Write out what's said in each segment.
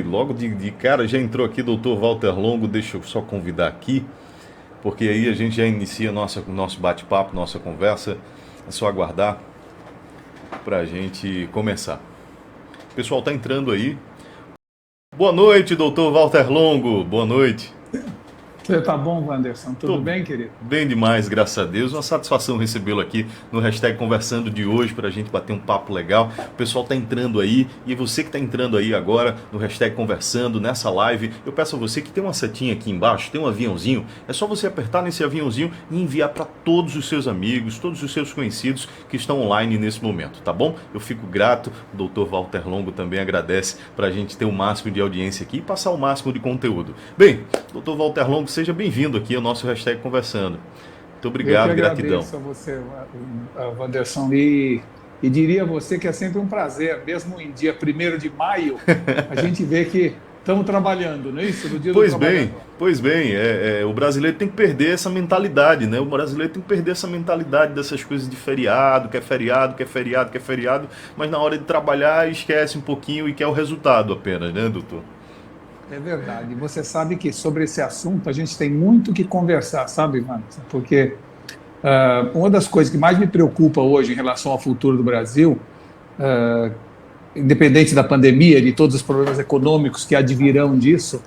logo de cara já entrou aqui, doutor Walter Longo. Deixa eu só convidar aqui, porque aí a gente já inicia nosso bate-papo, nossa conversa. É só aguardar para a gente começar. O pessoal está entrando aí. Boa noite, doutor Walter Longo. Boa noite. Você tá bom, Wanderson? Tudo bem, querido? Bem demais, graças a Deus. Uma satisfação recebê-lo aqui no hashtag Conversando de hoje para a gente bater um papo legal. O pessoal está entrando aí e você que está entrando aí agora no hashtag Conversando, nessa live, eu peço a você que tem uma setinha aqui embaixo, tem um aviãozinho, é só você apertar nesse aviãozinho e enviar para todos os seus amigos, todos os seus conhecidos que estão online nesse momento, tá bom? Eu fico grato, o doutor Walter Longo também agradece para a gente ter o máximo de audiência aqui e passar o máximo de conteúdo. Bem, doutor Walter Longo, seja bem-vindo aqui ao nosso hashtag Conversando. Muito obrigado, gratidão. Eu que agradeço a você, Wanderson, e diria a você que é sempre um prazer, mesmo em dia 1º de maio, a gente vê que estamos trabalhando, não é isso? No dia do trabalhador. Pois bem, o brasileiro tem que perder essa mentalidade, né? O brasileiro tem que perder essa mentalidade dessas coisas de feriado, que é feriado, que é feriado, que é feriado, mas na hora de trabalhar esquece um pouquinho e quer o resultado apenas, né, doutor? É verdade. Você sabe que sobre esse assunto a gente tem muito que conversar, sabe, Wanderson? Porque uma das coisas que mais me preocupa hoje em relação ao futuro do Brasil, independente da pandemia, de todos os problemas econômicos que advirão disso,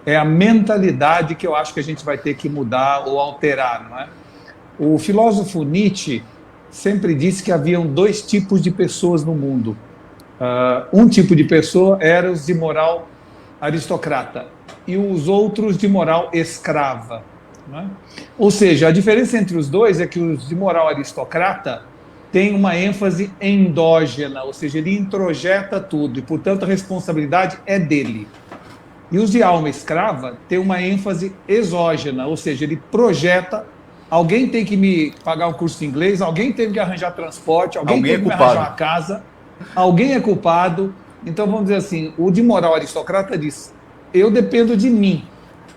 é a mentalidade que eu acho que a gente vai ter que mudar ou alterar, não é? O filósofo Nietzsche sempre disse que haviam 2 tipos de pessoas no mundo. Um tipo de pessoa era os de moral aristocrata e os outros de moral escrava, né? Ou seja, a diferença entre os dois é que os de moral aristocrata têm uma ênfase endógena, ou seja, ele introjeta tudo e, portanto, a responsabilidade é dele. E os de alma escrava têm uma ênfase exógena, ou seja, ele projeta: alguém tem que me pagar um curso de inglês, alguém tem que arranjar transporte, alguém tem que me arranjar uma casa, alguém é culpado. Então, vamos dizer assim, o de moral aristocrata diz: eu dependo de mim.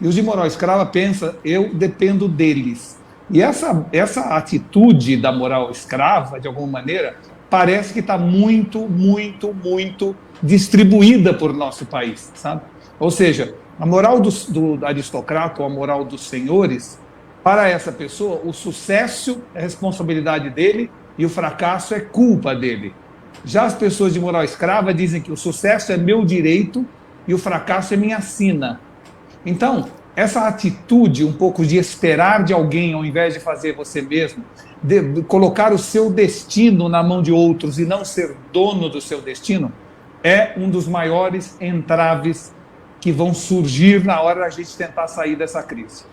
E o de moral escrava pensa: eu dependo deles. E essa atitude da moral escrava, de alguma maneira, parece que está muito, muito, muito distribuída por nosso país, sabe? Ou seja, a moral do aristocrata, ou a moral dos senhores, para essa pessoa, o sucesso é responsabilidade dele e o fracasso é culpa dele. Já as pessoas de moral escrava dizem que o sucesso é meu direito e o fracasso é minha sina. Então, essa atitude um pouco de esperar de alguém ao invés de fazer você mesmo, de colocar o seu destino na mão de outros e não ser dono do seu destino, é um dos maiores entraves que vão surgir na hora da gente tentar sair dessa crise.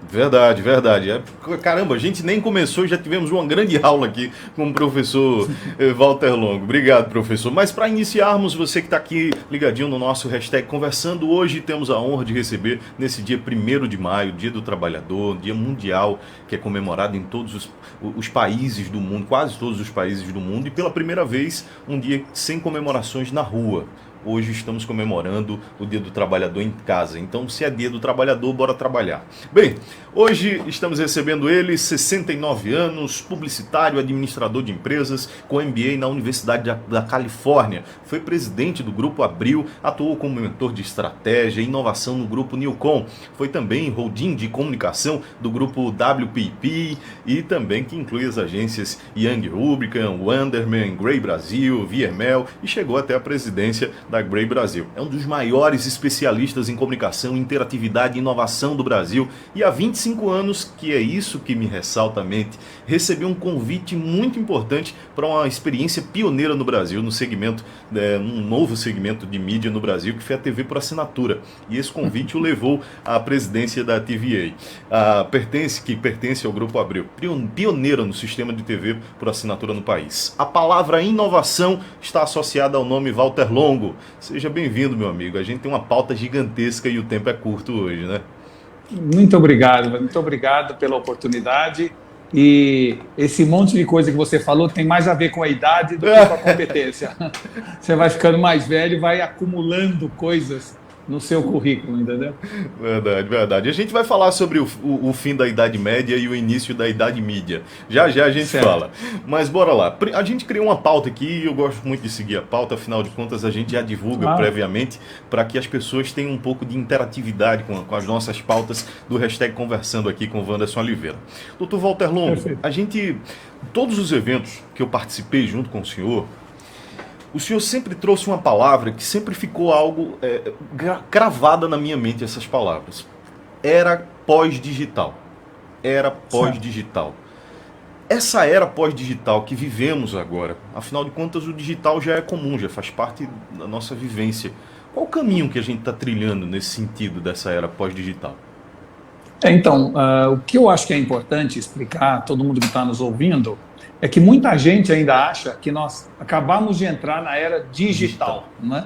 Verdade, verdade. Caramba, a gente nem começou e já tivemos uma grande aula aqui com o professor Walter Longo. Obrigado, professor. Mas para iniciarmos, você que está aqui ligadinho no nosso hashtag Conversando, hoje temos a honra de receber, nesse dia 1º de maio, Dia do Trabalhador, Dia Mundial, que é comemorado em todos os países do mundo, quase todos os países do mundo, e pela primeira vez, um dia sem comemorações na rua. Hoje estamos comemorando o Dia do Trabalhador em casa. Então, se é Dia do Trabalhador, bora trabalhar. Bem, hoje estamos recebendo ele, 69 anos, publicitário, administrador de empresas, com MBA na Universidade da Califórnia. Foi presidente do Grupo Abril, atuou como mentor de estratégia e inovação no Grupo Newcom. Foi também holding de comunicação do Grupo WPP e também que inclui as agências Young Rubicon, Wanderman, Grey Brasil, VML e chegou até a presidência da Grey Brasil. É um dos maiores especialistas em comunicação, interatividade e inovação do Brasil e há 25 anos, que é isso que me ressalta a mente, recebeu um convite muito importante para uma experiência pioneira no Brasil, no segmento, um novo segmento de mídia no Brasil, que foi a TV por assinatura. E esse convite o levou à presidência da TVA, que pertence ao Grupo Abril, pioneira no sistema de TV por assinatura no país. A palavra inovação está associada ao nome Walter Longo. Seja bem-vindo, meu amigo. A gente tem uma pauta gigantesca e o tempo é curto hoje, né? Muito obrigado pela oportunidade. E esse monte de coisa que você falou tem mais a ver com a idade do que com a competência. Você vai ficando mais velho, vai acumulando coisas no seu currículo, entendeu? Verdade, verdade. A gente vai falar sobre o fim da Idade Média e o início da Idade Mídia. Já já a gente Certo. fala. Mas bora lá. A gente criou uma pauta aqui e eu gosto muito de seguir a pauta, afinal de contas a gente já divulga Claro. previamente para que as pessoas tenham um pouco de interatividade com as nossas pautas do hashtag Conversando aqui com o Wanderson Oliveira. Doutor Walter Longo, Perfeito. todos os eventos que eu participei junto com o senhor sempre trouxe uma palavra que sempre ficou algo cravada na minha mente, essas palavras. Era pós-digital. Era pós-digital. Essa era pós-digital que vivemos agora, afinal de contas o digital já é comum, já faz parte da nossa vivência. Qual o caminho que a gente está trilhando nesse sentido dessa era pós-digital? Então, o que eu acho que é importante explicar a todo mundo que está nos ouvindo é que muita gente ainda acha que nós acabamos de entrar na era digital, né?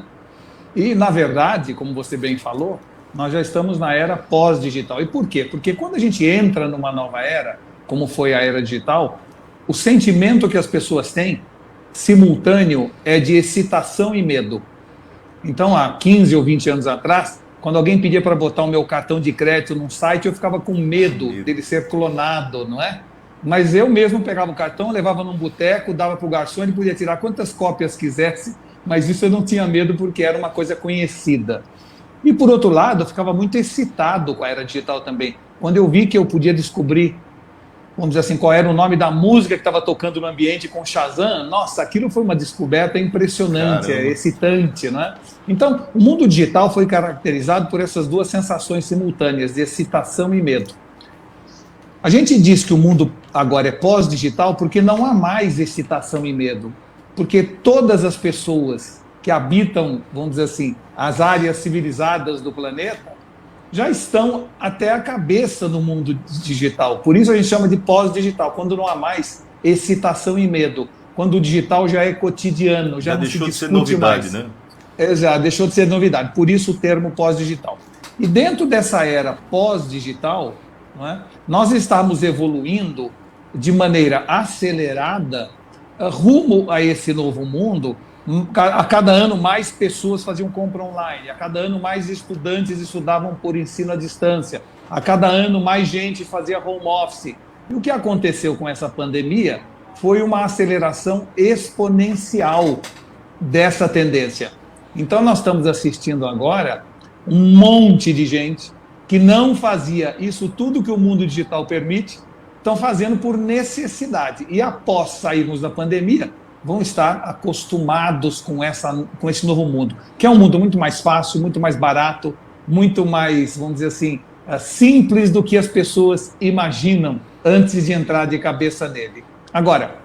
E, na verdade, como você bem falou, nós já estamos na era pós-digital. E por quê? Porque quando a gente entra numa nova era, como foi a era digital, o sentimento que as pessoas têm, simultâneo, é de excitação e medo. Então, há 15 ou 20 anos atrás, quando alguém pedia para botar o meu cartão de crédito num site, eu ficava com medo dele ser clonado, não é? Mas eu mesmo pegava o cartão, levava num boteco, dava para o garçom, ele podia tirar quantas cópias quisesse, mas isso eu não tinha medo porque era uma coisa conhecida. E, por outro lado, eu ficava muito excitado com a era digital também. Quando eu vi que eu podia descobrir, vamos dizer assim, qual era o nome da música que estava tocando no ambiente com Shazam, nossa, aquilo foi uma descoberta impressionante, excitante, né? Então, o mundo digital foi caracterizado por essas duas sensações simultâneas, de excitação e medo. A gente diz que o mundo agora é pós-digital porque não há mais excitação e medo, porque todas as pessoas que habitam, vamos dizer assim, as áreas civilizadas do planeta já estão até a cabeça no mundo digital. Por isso a gente chama de pós-digital, quando não há mais excitação e medo, quando o digital já é cotidiano, já não deixou se de ser discute novidade, mais. né? Já deixou de ser novidade, por isso o termo pós-digital. E dentro dessa era pós-digital, não é, nós estamos evoluindo de maneira acelerada rumo a esse novo mundo. A cada ano mais pessoas faziam compra online, a cada ano mais estudantes estudavam por ensino à distância, a cada ano mais gente fazia home office. E o que aconteceu com essa pandemia foi uma aceleração exponencial dessa tendência. Então nós estamos assistindo agora um monte de gente que não fazia isso tudo que o mundo digital permite, estão fazendo por necessidade. E após sairmos da pandemia, vão estar acostumados com esse novo mundo, que é um mundo muito mais fácil, muito mais barato, muito mais, vamos dizer assim, simples do que as pessoas imaginam antes de entrar de cabeça nele. Agora,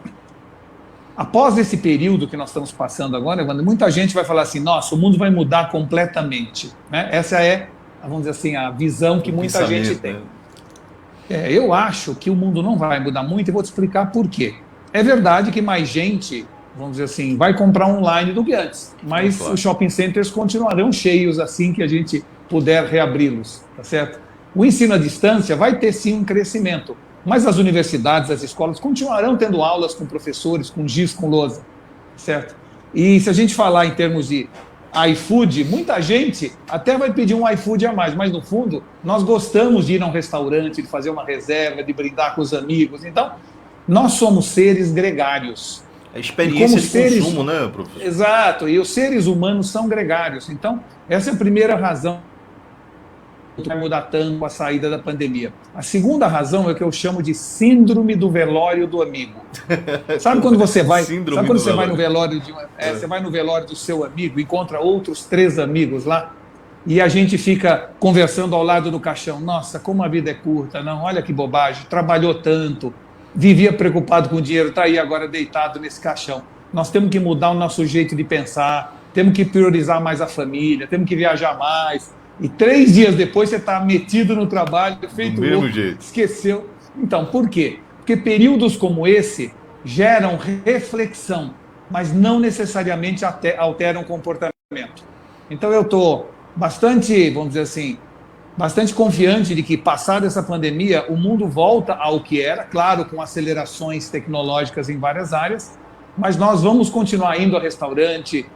após esse período que nós estamos passando agora, Evandro, muita gente vai falar assim, nossa, o mundo vai mudar completamente, né? Essa é, vamos dizer assim, a visão que muita gente tem. Né? Eu acho que o mundo não vai mudar muito e vou te explicar por quê. É verdade que mais gente, vamos dizer assim, vai comprar online do que antes, mas os shopping centers continuarão cheios assim que a gente puder reabri-los, tá certo? O ensino à distância vai ter sim um crescimento, mas as universidades, as escolas continuarão tendo aulas com professores, com giz, com lousa, certo? E se a gente falar em termos de iFood, muita gente até vai pedir um iFood a mais, mas no fundo nós gostamos de ir a um restaurante, de fazer uma reserva, de brindar com os amigos. Então, nós somos seres gregários. A experiência de consumo, né, professor? Exato, e os seres humanos são gregários. Então, essa é a primeira razão que vai mudar tanto com a saída da pandemia. A segunda razão é o que eu chamo de síndrome do velório do amigo. Sabe quando você vai, vai no velório você vai no velório do seu amigo, encontra outros 3 amigos lá, e a gente fica conversando ao lado do caixão. Nossa, como a vida é curta, não, olha que bobagem, trabalhou tanto, vivia preocupado com o dinheiro, está aí agora deitado nesse caixão. Nós temos que mudar o nosso jeito de pensar, temos que priorizar mais a família, temos que viajar mais. E 3 dias depois você está metido no trabalho, feito louco, esqueceu. Então, por quê? Porque períodos como esse geram reflexão, mas não necessariamente alteram o comportamento. Então, eu estou bastante, vamos dizer assim, bastante confiante de que, passada essa pandemia, o mundo volta ao que era, claro, com acelerações tecnológicas em várias áreas, mas nós vamos continuar indo a restaurante,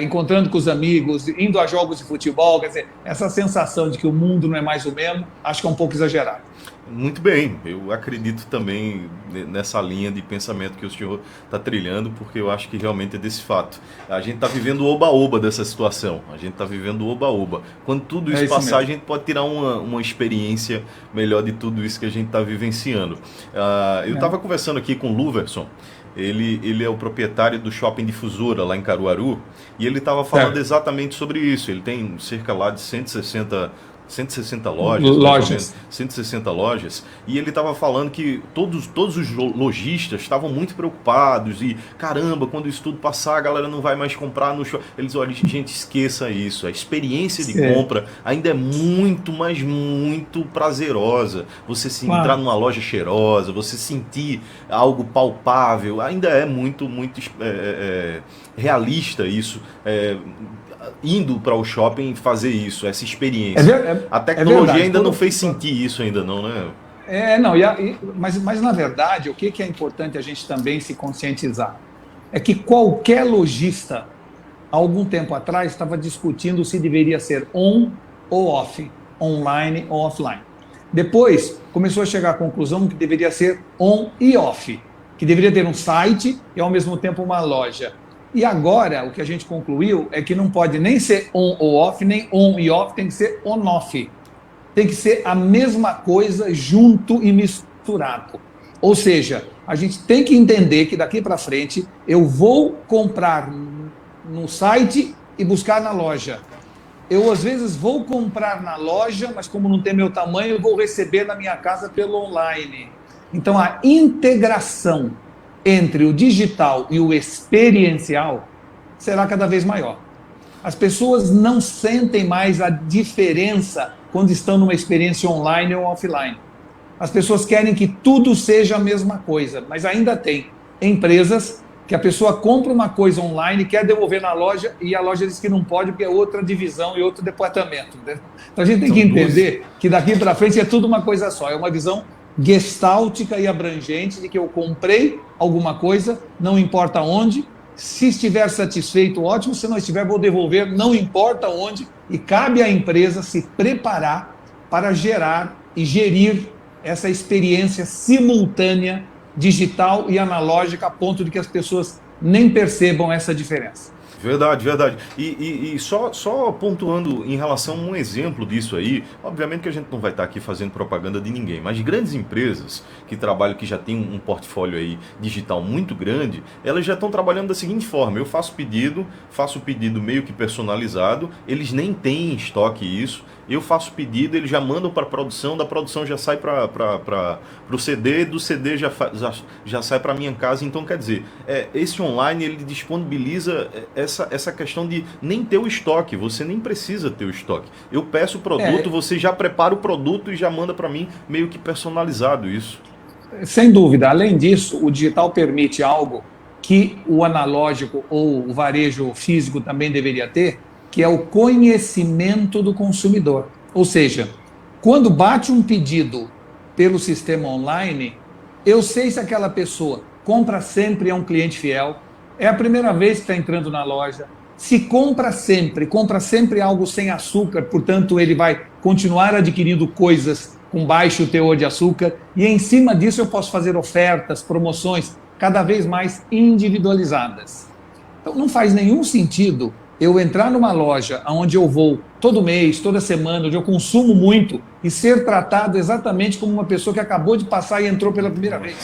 encontrando com os amigos, indo a jogos de futebol. Quer dizer, essa sensação de que o mundo não é mais o mesmo, acho que é um pouco exagerado. Muito bem, eu acredito também nessa linha de pensamento que o senhor está trilhando, porque eu acho que realmente é desse fato. A gente está vivendo o oba-oba dessa situação, a gente está vivendo o oba-oba. Quando tudo isso passar, a gente pode tirar uma experiência melhor de tudo isso que a gente está vivenciando. Eu estava conversando aqui com o Luverson. Ele é o proprietário do Shopping Difusora lá em Caruaru, e ele estava falando exatamente sobre isso. Ele tem cerca lá de 160 lojas, 160 lojas, e ele estava falando que todos os lojistas estavam muito preocupados e, caramba, quando isso tudo passar, a galera não vai mais comprar no shopping. Eles, olha, gente, esqueça isso, a experiência de compra ainda é muito, mas muito prazerosa. Você se entrar numa loja cheirosa, você sentir algo palpável, ainda é muito realista isso, indo para o shopping fazer isso, essa experiência. A tecnologia ainda não fez sentir isso ainda não, né? Mas na verdade, o que é importante a gente também se conscientizar? É que qualquer lojista, há algum tempo atrás, estava discutindo se deveria ser on ou off, online ou offline. Depois, começou a chegar à conclusão que deveria ser on e off, que deveria ter um site e, ao mesmo tempo, uma loja. E agora, o que a gente concluiu é que não pode nem ser on ou off, nem on e off, tem que ser on-off. Tem que ser a mesma coisa junto e misturado. Ou seja, a gente tem que entender que daqui para frente eu vou comprar no site e buscar na loja. Eu, às vezes, vou comprar na loja, mas como não tem meu tamanho, eu vou receber na minha casa pelo online. Então, a integração entre o digital e o experiencial será cada vez maior. As pessoas não sentem mais a diferença quando estão numa experiência online ou offline. As pessoas querem que tudo seja a mesma coisa, mas ainda tem empresas que a pessoa compra uma coisa online, quer devolver na loja e a loja diz que não pode porque é outra divisão e outro departamento. Entendeu? Então a gente tem que entender que daqui para frente é tudo uma coisa só, é uma visão gestáltica e abrangente de que eu comprei alguma coisa, não importa onde, se estiver satisfeito, ótimo, se não estiver, vou devolver, não importa onde, e cabe à empresa se preparar para gerar e gerir essa experiência simultânea, digital e analógica, a ponto de que as pessoas nem percebam essa diferença. Verdade, verdade. E só pontuando em relação a um exemplo disso aí, obviamente que a gente não vai estar aqui fazendo propaganda de ninguém, mas grandes empresas que trabalham, que já têm um portfólio aí digital muito grande, elas já estão trabalhando da seguinte forma: eu faço o pedido meio que personalizado, eles nem têm em estoque isso, eu faço o pedido, eles já mandam para a produção, da produção já sai para o CD, do CD já sai para a minha casa. Então, quer dizer, esse online ele disponibiliza essa questão de nem ter o estoque, você nem precisa ter o estoque. Eu peço o produto, você já prepara o produto e já manda para mim meio que personalizado isso. Sem dúvida. Além disso, o digital permite algo que o analógico ou o varejo físico também deveria ter, que é o conhecimento do consumidor. Ou seja, quando bate um pedido pelo sistema online, eu sei se aquela pessoa compra sempre, é um cliente fiel, é a primeira vez que está entrando na loja, se compra sempre algo sem açúcar, portanto ele vai continuar adquirindo coisas com baixo teor de açúcar, e em cima disso eu posso fazer ofertas, promoções cada vez mais individualizadas. Então não faz nenhum sentido eu entrar numa loja onde eu vou todo mês, toda semana, onde eu consumo muito e ser tratado exatamente como uma pessoa que acabou de passar e entrou pela primeira vez.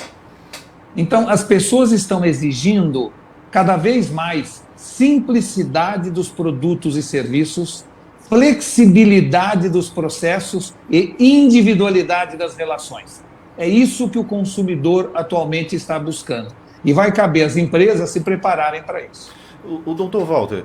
Então, as pessoas estão exigindo cada vez mais simplicidade dos produtos e serviços, flexibilidade dos processos e individualidade das relações. É isso que o consumidor atualmente está buscando. E vai caber às empresas se prepararem para isso. O doutor Walter,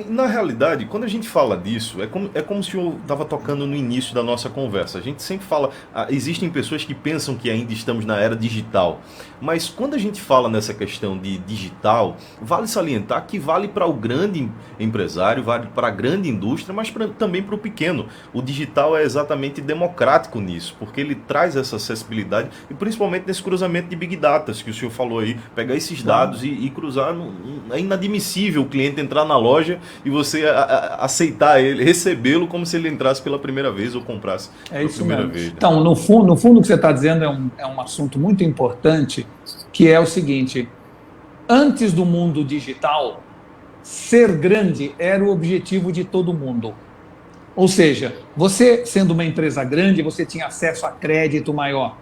na realidade, quando a gente fala disso, é como se eu estava tocando no início da nossa conversa. A gente sempre fala, existem pessoas que pensam que ainda estamos na era digital, mas quando a gente fala nessa questão de digital, vale salientar que vale para o grande empresário, vale para a grande indústria, mas também para o pequeno. O digital é exatamente democrático nisso, porque ele traz essa acessibilidade, e principalmente nesse cruzamento de Big Data, que o senhor falou aí, pegar esses dados e cruzar, é inadmissível o cliente entrar na loja e você aceitar ele, recebê-lo como se ele entrasse pela primeira vez ou comprasse pela primeira vez. Então, no fundo o que você está dizendo é um assunto muito importante, que é o seguinte: antes do mundo digital, ser grande era o objetivo de todo mundo. Ou seja, você sendo uma empresa grande, você tinha acesso a crédito maior,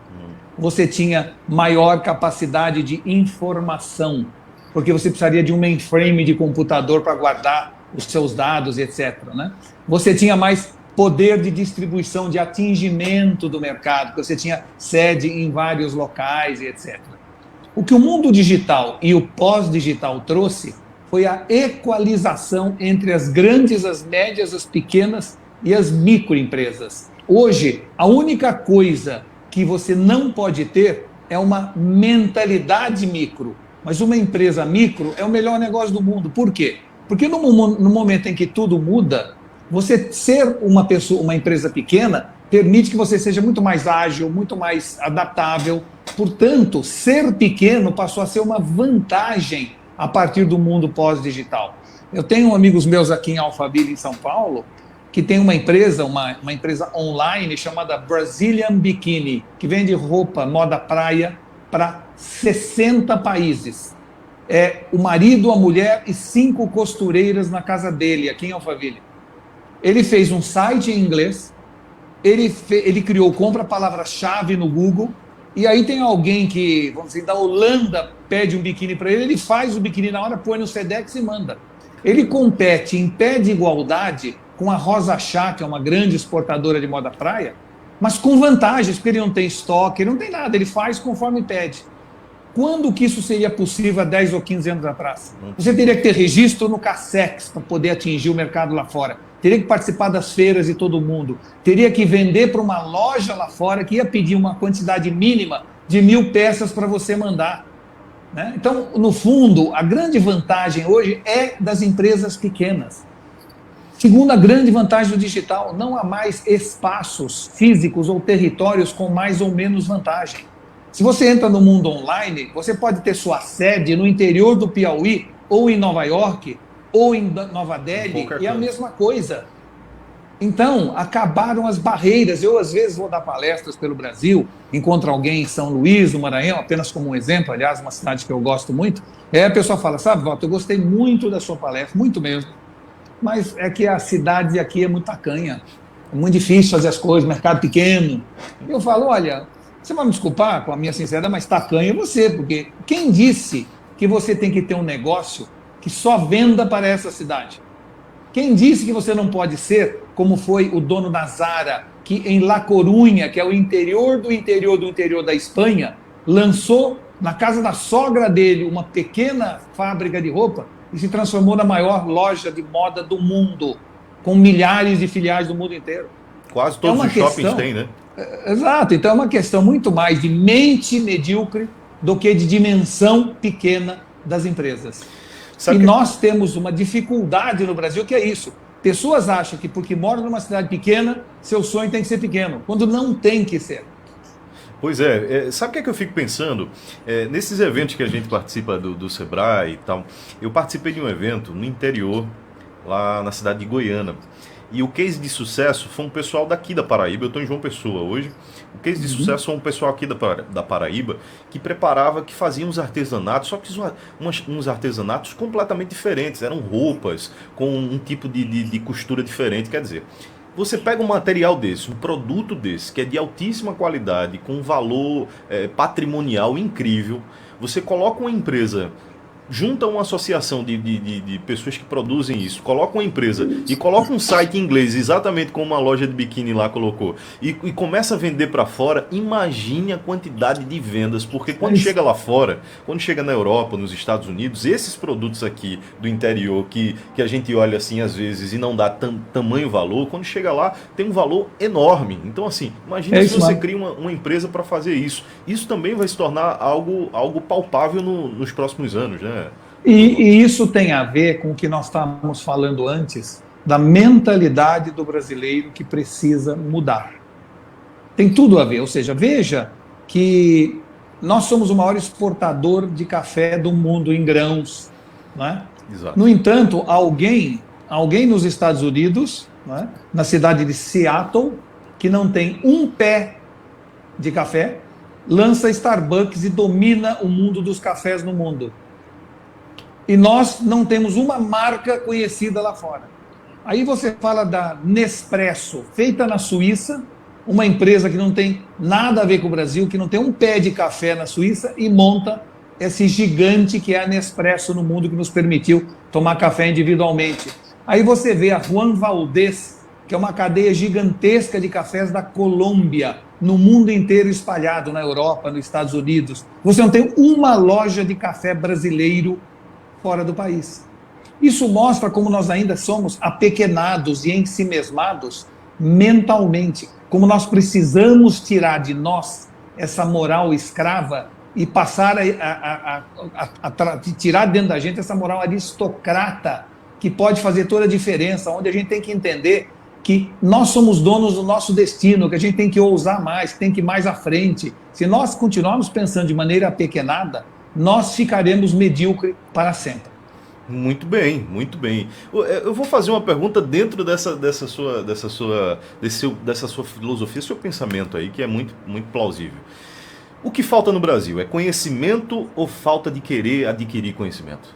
você tinha maior capacidade de informação, porque você precisaria de um mainframe de computador para guardar os seus dados, etc. Né? Você tinha mais poder de distribuição, de atingimento do mercado, porque você tinha sede em vários locais, etc. O que o mundo digital e o pós-digital trouxe foi a equalização entre as grandes, as médias, as pequenas e as microempresas. Hoje, a única coisa que você não pode ter é uma mentalidade micro. Mas uma empresa micro é o melhor negócio do mundo. Por quê? Porque no momento em que tudo muda, você ser uma empresa pequena permite que você seja muito mais ágil, muito mais adaptável. Portanto, ser pequeno passou a ser uma vantagem a partir do mundo pós-digital. Eu tenho amigos meus aqui em Alphaville, em São Paulo, que tem uma empresa online chamada Brazilian Bikini, que vende roupa, moda praia, para 60 países. É o marido, a mulher e 5 costureiras na casa dele, aqui em Alphaville. Ele fez um site em inglês, ele criou, compra a palavra-chave no Google, e aí tem alguém que, vamos dizer, da Holanda pede um biquíni para ele, ele faz o biquíni na hora, põe no Sedex e manda. Ele compete em pé de igualdade com a Rosa Chá, que é uma grande exportadora de moda praia, mas com vantagens, porque ele não tem estoque, ele não tem nada, ele faz conforme pede. Quando que isso seria possível há 10 ou 15 anos atrás? Você teria que ter registro no Cassex para poder atingir o mercado lá fora. Teria que participar das feiras de todo mundo. Teria que vender para uma loja lá fora que ia pedir uma quantidade mínima de 1.000 peças para você mandar. Né? Então, no fundo, a grande vantagem hoje é das empresas pequenas. Segunda grande vantagem do digital, não há mais espaços físicos ou territórios com mais ou menos vantagem. Se você entra no mundo online, você pode ter sua sede no interior do Piauí, ou em Nova York, ou em Nova Delhi, e é a mesma coisa. Então, acabaram as barreiras. Eu, às vezes, vou dar palestras pelo Brasil, encontro alguém em São Luís, no Maranhão, apenas como um exemplo, aliás, uma cidade que eu gosto muito, a pessoa fala, sabe, Walter, eu gostei muito da sua palestra, muito mesmo, mas é que a cidade aqui é muito tacanha, é muito difícil fazer as coisas, mercado pequeno. Eu falo, olha, você vai me desculpar com a minha sinceridade, mas tacanha é você, porque quem disse que você tem que ter um negócio que só venda para essa cidade? Quem disse que você não pode ser como foi o dono da Zara, que em La Coruña, que é o interior do interior do interior da Espanha, lançou na casa da sogra dele uma pequena fábrica de roupa e se transformou na maior loja de moda do mundo, com milhares de filiais do mundo inteiro. Quase todos os shoppings têm, né? Exato, então é uma questão muito mais de mente medíocre do que de dimensão pequena das empresas. Nós temos uma dificuldade no Brasil que é isso. Pessoas acham que porque moram numa cidade pequena, seu sonho tem que ser pequeno, quando não tem que ser. Pois é, sabe o que é que eu fico pensando? Nesses eventos que a gente participa do Sebrae e tal, eu participei de um evento no interior, lá na cidade de Goiânia. E o case de sucesso foi um pessoal daqui da Paraíba, eu estou em João Pessoa hoje. O case de sucesso foi um pessoal aqui da Paraíba que preparava, que fazia uns artesanatos, só que uns artesanatos completamente diferentes. Eram roupas com um tipo de costura diferente. Quer dizer, você pega um material desse, um produto desse, que é de altíssima qualidade, com um valor patrimonial incrível, você coloca uma empresa junta uma associação de pessoas que produzem isso, coloca uma empresa e coloca um site em inglês, exatamente como uma loja de biquíni lá colocou, e começa a vender para fora, imagine a quantidade de vendas, porque quando chega lá fora, quando chega na Europa, nos Estados Unidos, esses produtos aqui do interior, que a gente olha assim às vezes e não dá tamanho valor, quando chega lá tem um valor enorme. Então assim, imagine se você cria uma empresa para fazer isso. Isso também vai se tornar algo palpável nos próximos anos, né? E isso tem a ver com o que nós estávamos falando antes, da mentalidade do brasileiro que precisa mudar. Tem tudo a ver, ou seja, veja que nós somos o maior exportador de café do mundo em grãos, né? Exato. No entanto, alguém nos Estados Unidos, né, na cidade de Seattle, que não tem um pé de café, lança Starbucks e domina o mundo dos cafés no mundo. E nós não temos uma marca conhecida lá fora. Aí você fala da Nespresso, feita na Suíça, uma empresa que não tem nada a ver com o Brasil, que não tem um pé de café na Suíça, e monta esse gigante que é a Nespresso no mundo, que nos permitiu tomar café individualmente. Aí você vê a Juan Valdez, que é uma cadeia gigantesca de cafés da Colômbia, no mundo inteiro espalhado, na Europa, nos Estados Unidos. Você não tem uma loja de café brasileiro fora do país. Isso mostra como nós ainda somos apequenados e ensimesmados mentalmente, como nós precisamos tirar de nós essa moral escrava e passar a tirar dentro da gente essa moral aristocrata, que pode fazer toda a diferença, onde a gente tem que entender que nós somos donos do nosso destino, que a gente tem que ousar mais, tem que ir mais à frente. Se nós continuarmos pensando de maneira apequenada, nós ficaremos medíocres para sempre. Muito bem, muito bem. Eu vou fazer uma pergunta dentro dessa sua filosofia, seu pensamento aí, que é muito, muito plausível. O que falta no Brasil? É conhecimento ou falta de querer adquirir conhecimento?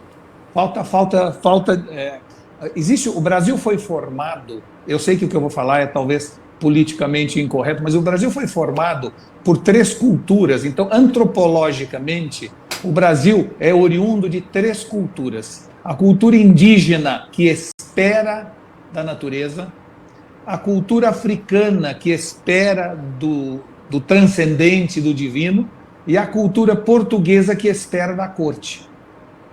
Existe, o Brasil foi formado, eu sei que o que eu vou falar é talvez politicamente incorreto, mas o Brasil foi formado por 3 culturas. Então, antropologicamente, o Brasil é oriundo de 3 culturas. A cultura indígena, que espera da natureza, a cultura africana, que espera do transcendente, do divino, e a cultura portuguesa, que espera da corte.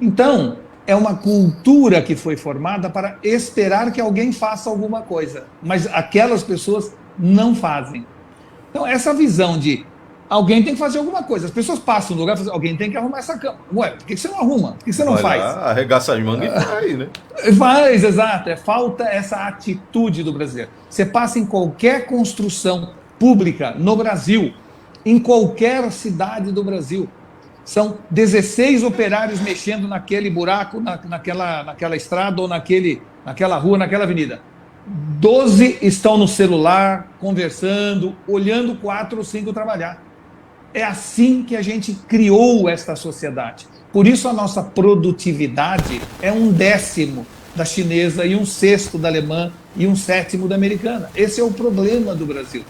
Então, é uma cultura que foi formada para esperar que alguém faça alguma coisa, mas aquelas pessoas não fazem. Então, essa visão de alguém tem que fazer alguma coisa, as pessoas passam no lugar e falam, alguém tem que arrumar essa cama. Ué, por que você não arruma? Por que você não faz? Arregaça as mangas e faz, né? Faz, exato. Falta essa atitude do brasileiro. Você passa em qualquer construção pública no Brasil, em qualquer cidade do Brasil, são 16 operários mexendo naquele buraco, naquela estrada ou naquela rua, naquela avenida. 12 estão no celular, conversando, olhando 4 ou 5 trabalhar. É assim que a gente criou esta sociedade. Por isso a nossa produtividade é 1/10 da chinesa e 1/6 da alemã e 1/7 da americana. Esse é o problema do Brasil.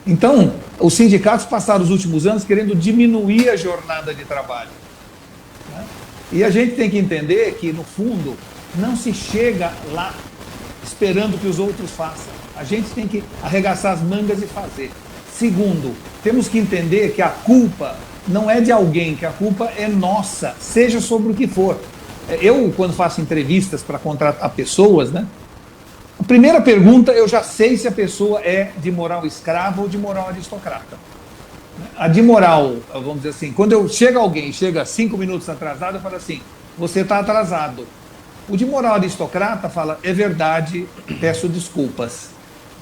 Então, os sindicatos passaram os últimos anos querendo diminuir a jornada de trabalho, né? E a gente tem que entender que, no fundo, não se chega lá esperando que os outros façam. A gente tem que arregaçar as mangas e fazer. Segundo, temos que entender que a culpa não é de alguém, que a culpa é nossa, seja sobre o que for. Eu, quando faço entrevistas para contratar pessoas, né? A primeira pergunta, eu já sei se a pessoa é de moral escrava ou de moral aristocrata. A de moral, vamos dizer assim, quando alguém chega 5 minutos atrasado, eu falo assim, você está atrasado. O de moral aristocrata fala, é verdade, peço desculpas.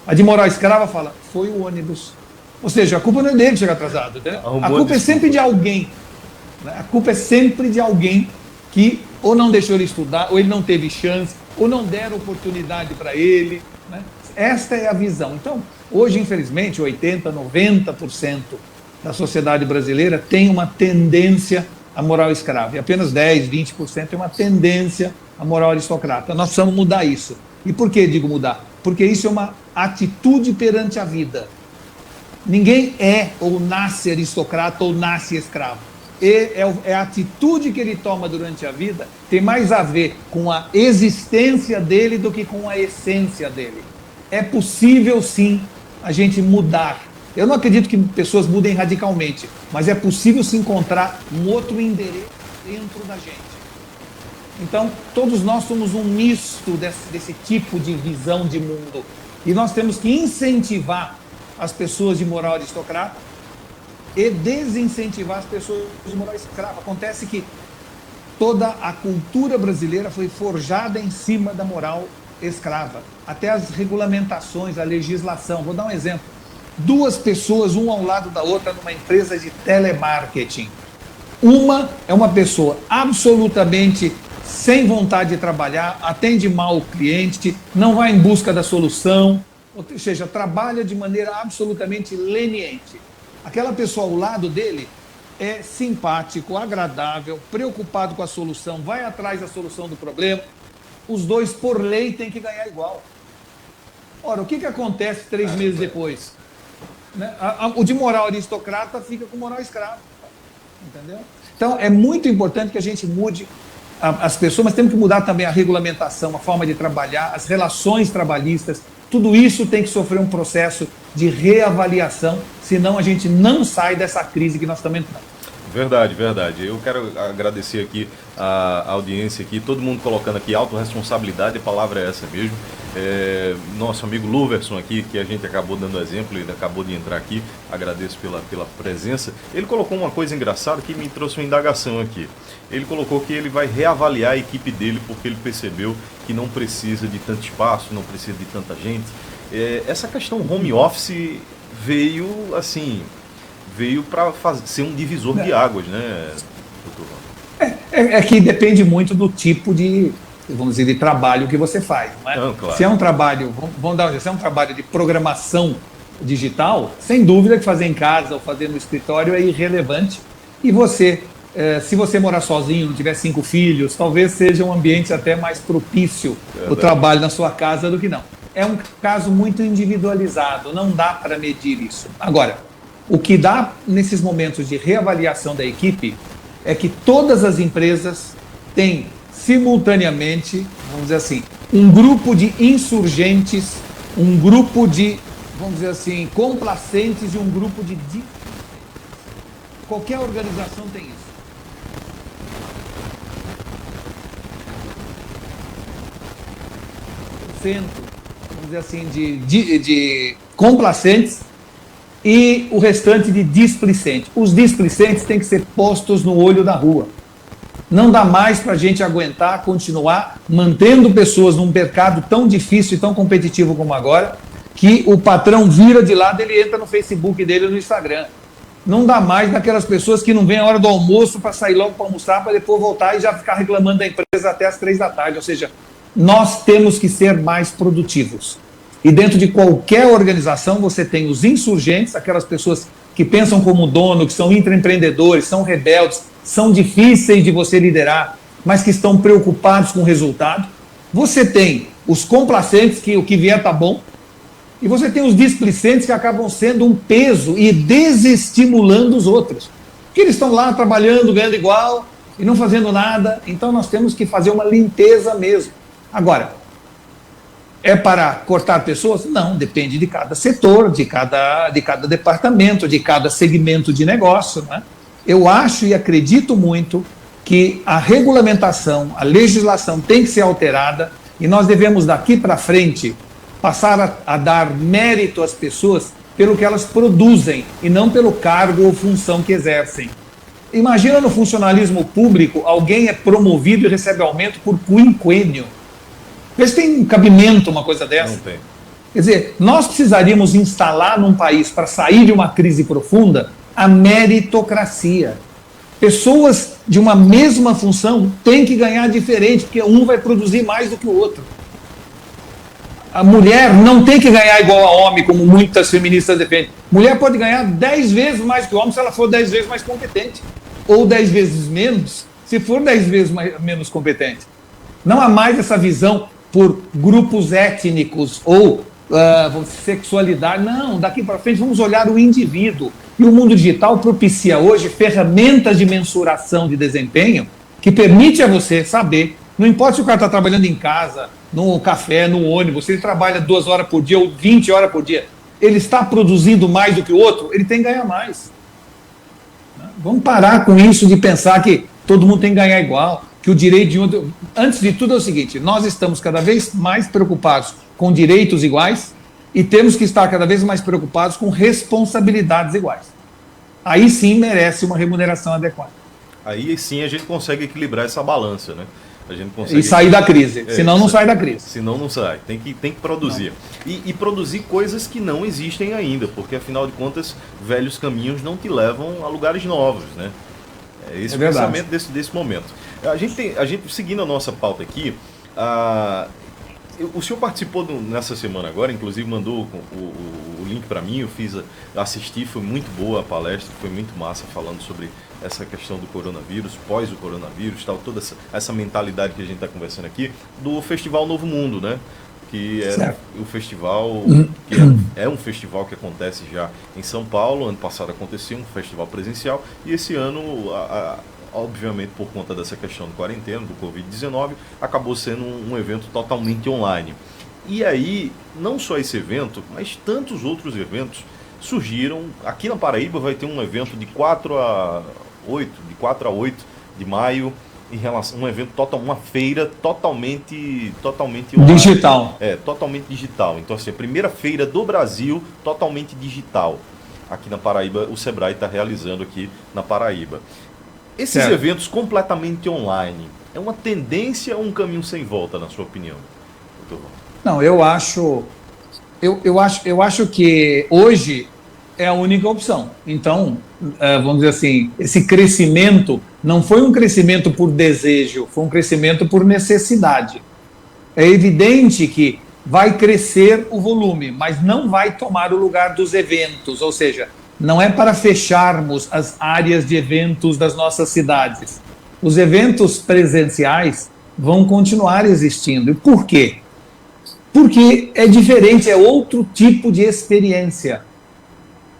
A de moral escrava fala, foi o ônibus. Ou seja, a culpa não é dele chegar atrasado, né? A culpa é sempre de alguém. A culpa é sempre de alguém que ou não deixou ele estudar, ou ele não teve chance, ou não deram oportunidade para ele, né? Esta é a visão. Então, hoje, infelizmente, 80%, 90% da sociedade brasileira tem uma tendência à moral escrava. E apenas 10%, 20% tem uma tendência à moral aristocrata. Nós precisamos mudar isso. E por que digo mudar? Porque isso é uma atitude perante a vida. Ninguém é ou nasce aristocrata ou nasce escravo. é a atitude que ele toma durante a vida, tem mais a ver com a existência dele do que com a essência dele. É possível, sim, a gente mudar. Eu não acredito que pessoas mudem radicalmente, mas é possível se encontrar um outro endereço dentro da gente. Então, todos nós somos um misto desse tipo de visão de mundo. E nós temos que incentivar as pessoas de moral aristocrata e desincentivar as pessoas de moral escrava. Acontece que toda a cultura brasileira foi forjada em cima da moral escrava. Até as regulamentações, a legislação. Vou dar um exemplo. 2 pessoas, uma ao lado da outra, numa empresa de telemarketing. Uma é uma pessoa absolutamente sem vontade de trabalhar, atende mal o cliente, não vai em busca da solução, ou seja, trabalha de maneira absolutamente leniente. Aquela pessoa ao lado dele é simpático, agradável, preocupado com a solução, vai atrás da solução do problema. Os dois, por lei, têm que ganhar igual. Ora, o que acontece 3 meses depois? Né? O de moral aristocrata fica com moral escravo. Entendeu? Então, é muito importante que a gente mude as pessoas, mas temos que mudar também a regulamentação, a forma de trabalhar, as relações trabalhistas. Tudo isso tem que sofrer um processo de reavaliação, senão a gente não sai dessa crise que nós estamos entrando. Verdade, verdade. Eu quero agradecer aqui a audiência aqui, todo mundo colocando aqui autorresponsabilidade, a palavra é essa mesmo. Nosso amigo Luverson aqui, que a gente acabou dando exemplo, ele acabou de entrar aqui, agradeço pela presença. Ele colocou uma coisa engraçada que me trouxe uma indagação aqui. Ele colocou que ele vai reavaliar a equipe dele porque ele percebeu que não precisa de tanto espaço, não precisa de tanta gente. Essa questão home office veio para ser um divisor de águas, né, doutor? É que depende muito do tipo de, vamos dizer, de trabalho que você faz. Não é? Não, claro. Se é um trabalho, vamos dar um exemplo, se é um trabalho de programação digital, sem dúvida que fazer em casa ou fazer no escritório é irrelevante. E você, se você morar sozinho, não tiver 5 filhos, talvez seja um ambiente até mais propício para o trabalho na sua casa do que não. É um caso muito individualizado, não dá para medir isso. Agora, o que dá nesses momentos de reavaliação da equipe é que todas as empresas têm simultaneamente, vamos dizer assim, um grupo de insurgentes, um grupo de, vamos dizer assim, complacentes e um grupo de... Qualquer organização tem isso. Vamos dizer assim, de complacentes e o restante de displicentes. Os displicentes têm que ser postos no olho da rua. Não dá mais para a gente aguentar, continuar mantendo pessoas num mercado tão difícil e tão competitivo como agora, que o patrão vira de lado, ele entra no Facebook dele, no Instagram. Não dá mais daquelas pessoas que não vêm a hora do almoço para sair logo para almoçar, para depois voltar e já ficar reclamando da empresa até as 3 da tarde. Ou seja, nós temos que ser mais produtivos. E dentro de qualquer organização você tem os insurgentes, aquelas pessoas que pensam como dono, que são intraempreendedores, são rebeldes, são difíceis de você liderar, mas que estão preocupados com o resultado. Você tem os complacentes, que o que vier está bom. E você tem os displicentes, que acabam sendo um peso e desestimulando os outros. Porque eles estão lá trabalhando, ganhando igual e não fazendo nada. Então nós temos que fazer uma limpeza mesmo. Agora, é para cortar pessoas? Não, depende de cada setor, de cada departamento, de cada segmento de negócio. Né? Eu acho e acredito muito que a regulamentação, a legislação tem que ser alterada e nós devemos daqui para frente passar a dar mérito às pessoas pelo que elas produzem e não pelo cargo ou função que exercem. Imagina no funcionalismo público, alguém é promovido e recebe aumento por quinquênio. Vê se tem cabimento uma coisa dessa. Não tem. Quer dizer, nós precisaríamos instalar num país, para sair de uma crise profunda, a meritocracia. Pessoas de uma mesma função têm que ganhar diferente, porque um vai produzir mais do que o outro. A mulher não tem que ganhar igual a homem, como muitas feministas defendem. Mulher pode ganhar 10 vezes mais que o homem se ela for 10 vezes mais competente. Ou 10 vezes menos, se for 10 vezes menos competente. Não há mais essa visão por grupos étnicos ou sexualidade. Não, daqui para frente vamos olhar o indivíduo. E o mundo digital propicia hoje ferramentas de mensuração de desempenho que permite a você saber, não importa se o cara está trabalhando em casa, no café, no ônibus, se ele trabalha 2 horas por dia ou 20 horas por dia, ele está produzindo mais do que o outro, ele tem que ganhar mais. Vamos parar com isso de pensar que todo mundo tem que ganhar igual, que o direito de um... Antes de tudo é o seguinte, nós estamos cada vez mais preocupados com direitos iguais e temos que estar cada vez mais preocupados com responsabilidades iguais. Aí sim merece uma remuneração adequada. Aí sim a gente consegue equilibrar essa balança, né? A gente consegue... E sair da crise, senão não sai da crise. Senão não sai, tem que produzir. E produzir coisas que não existem ainda, porque afinal de contas, velhos caminhos não te levam a lugares novos, né? É esse o pensamento desse momento. A gente, seguindo a nossa pauta aqui, o senhor participou nessa semana agora, inclusive mandou o link para mim, assisti, foi muito boa a palestra, foi muito massa falando sobre essa questão do coronavírus, pós o coronavírus, tal, toda essa mentalidade que a gente está conversando aqui, do Festival Novo Mundo, né? Que é o festival, que é um festival que acontece já em São Paulo. Ano passado aconteceu um festival presencial e esse ano, obviamente por conta dessa questão de quarentena, do Covid-19, acabou sendo um evento totalmente online. E aí, não só esse evento, mas tantos outros eventos surgiram. Aqui na Paraíba vai ter um evento de 4 a 8 de maio, em relação um evento uma feira totalmente online. Digital. Totalmente digital. Então assim, a primeira feira do Brasil totalmente digital. Aqui na Paraíba, o Sebrae está realizando aqui na Paraíba. Esses eventos completamente online, é uma tendência ou um caminho sem volta, na sua opinião, doutor? Não, eu acho que hoje é a única opção. Então, vamos dizer assim, esse crescimento não foi um crescimento por desejo, foi um crescimento por necessidade. É evidente que vai crescer o volume, mas não vai tomar o lugar dos eventos, ou seja, não é para fecharmos as áreas de eventos das nossas cidades. Os eventos presenciais vão continuar existindo. E por quê? Porque é diferente, é outro tipo de experiência.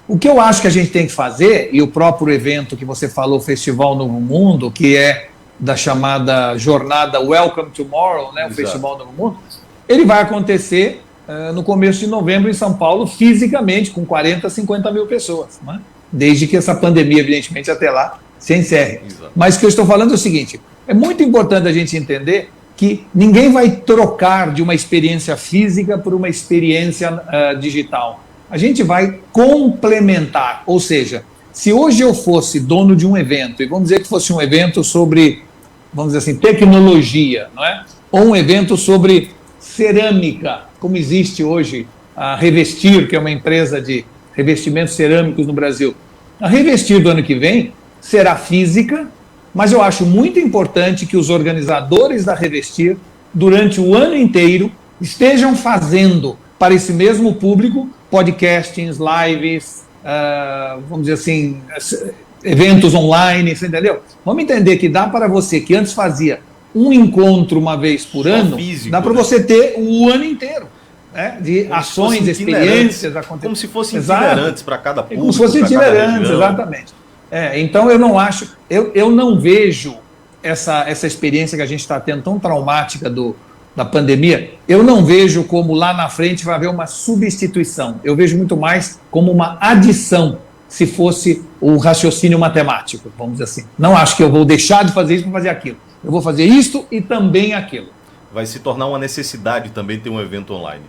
O que eu acho que a gente tem que fazer, e o próprio evento que você falou, Festival Novo Mundo, que é da chamada jornada Welcome Tomorrow, né, o Festival Novo Mundo, ele vai acontecer no começo de novembro em São Paulo, fisicamente, com 40, 50 mil pessoas, né? Desde que essa pandemia, evidentemente, até lá se encerre. Exato. Mas o que eu estou falando é o seguinte, é muito importante a gente entender que ninguém vai trocar de uma experiência física por uma experiência digital. A gente vai complementar, ou seja, se hoje eu fosse dono de um evento, e vamos dizer que fosse um evento sobre, vamos dizer assim, tecnologia, não é? Ou um evento sobre cerâmica, como existe hoje a Revestir, que é uma empresa de revestimentos cerâmicos no Brasil. A Revestir do ano que vem será física, mas eu acho muito importante que os organizadores da Revestir, durante o ano inteiro, estejam fazendo para esse mesmo público podcastings, lives, vamos dizer assim, eventos online, você entendeu? Vamos entender que dá para você, que antes fazia um encontro uma vez por ano, físico, dá para você ter o ano inteiro, né? De como ações, experiências. Como se fossem itinerantes para cada público. Como se fossem itinerantes, exatamente. Então eu não acho, eu não vejo essa experiência que a gente está tendo tão traumática da pandemia, eu não vejo como lá na frente vai haver uma substituição. Eu vejo muito mais como uma adição, se fosse o raciocínio matemático, vamos dizer assim. Não acho que eu vou deixar de fazer isso para fazer aquilo. Eu vou fazer isto e também aquilo. Vai se tornar uma necessidade também ter um evento online.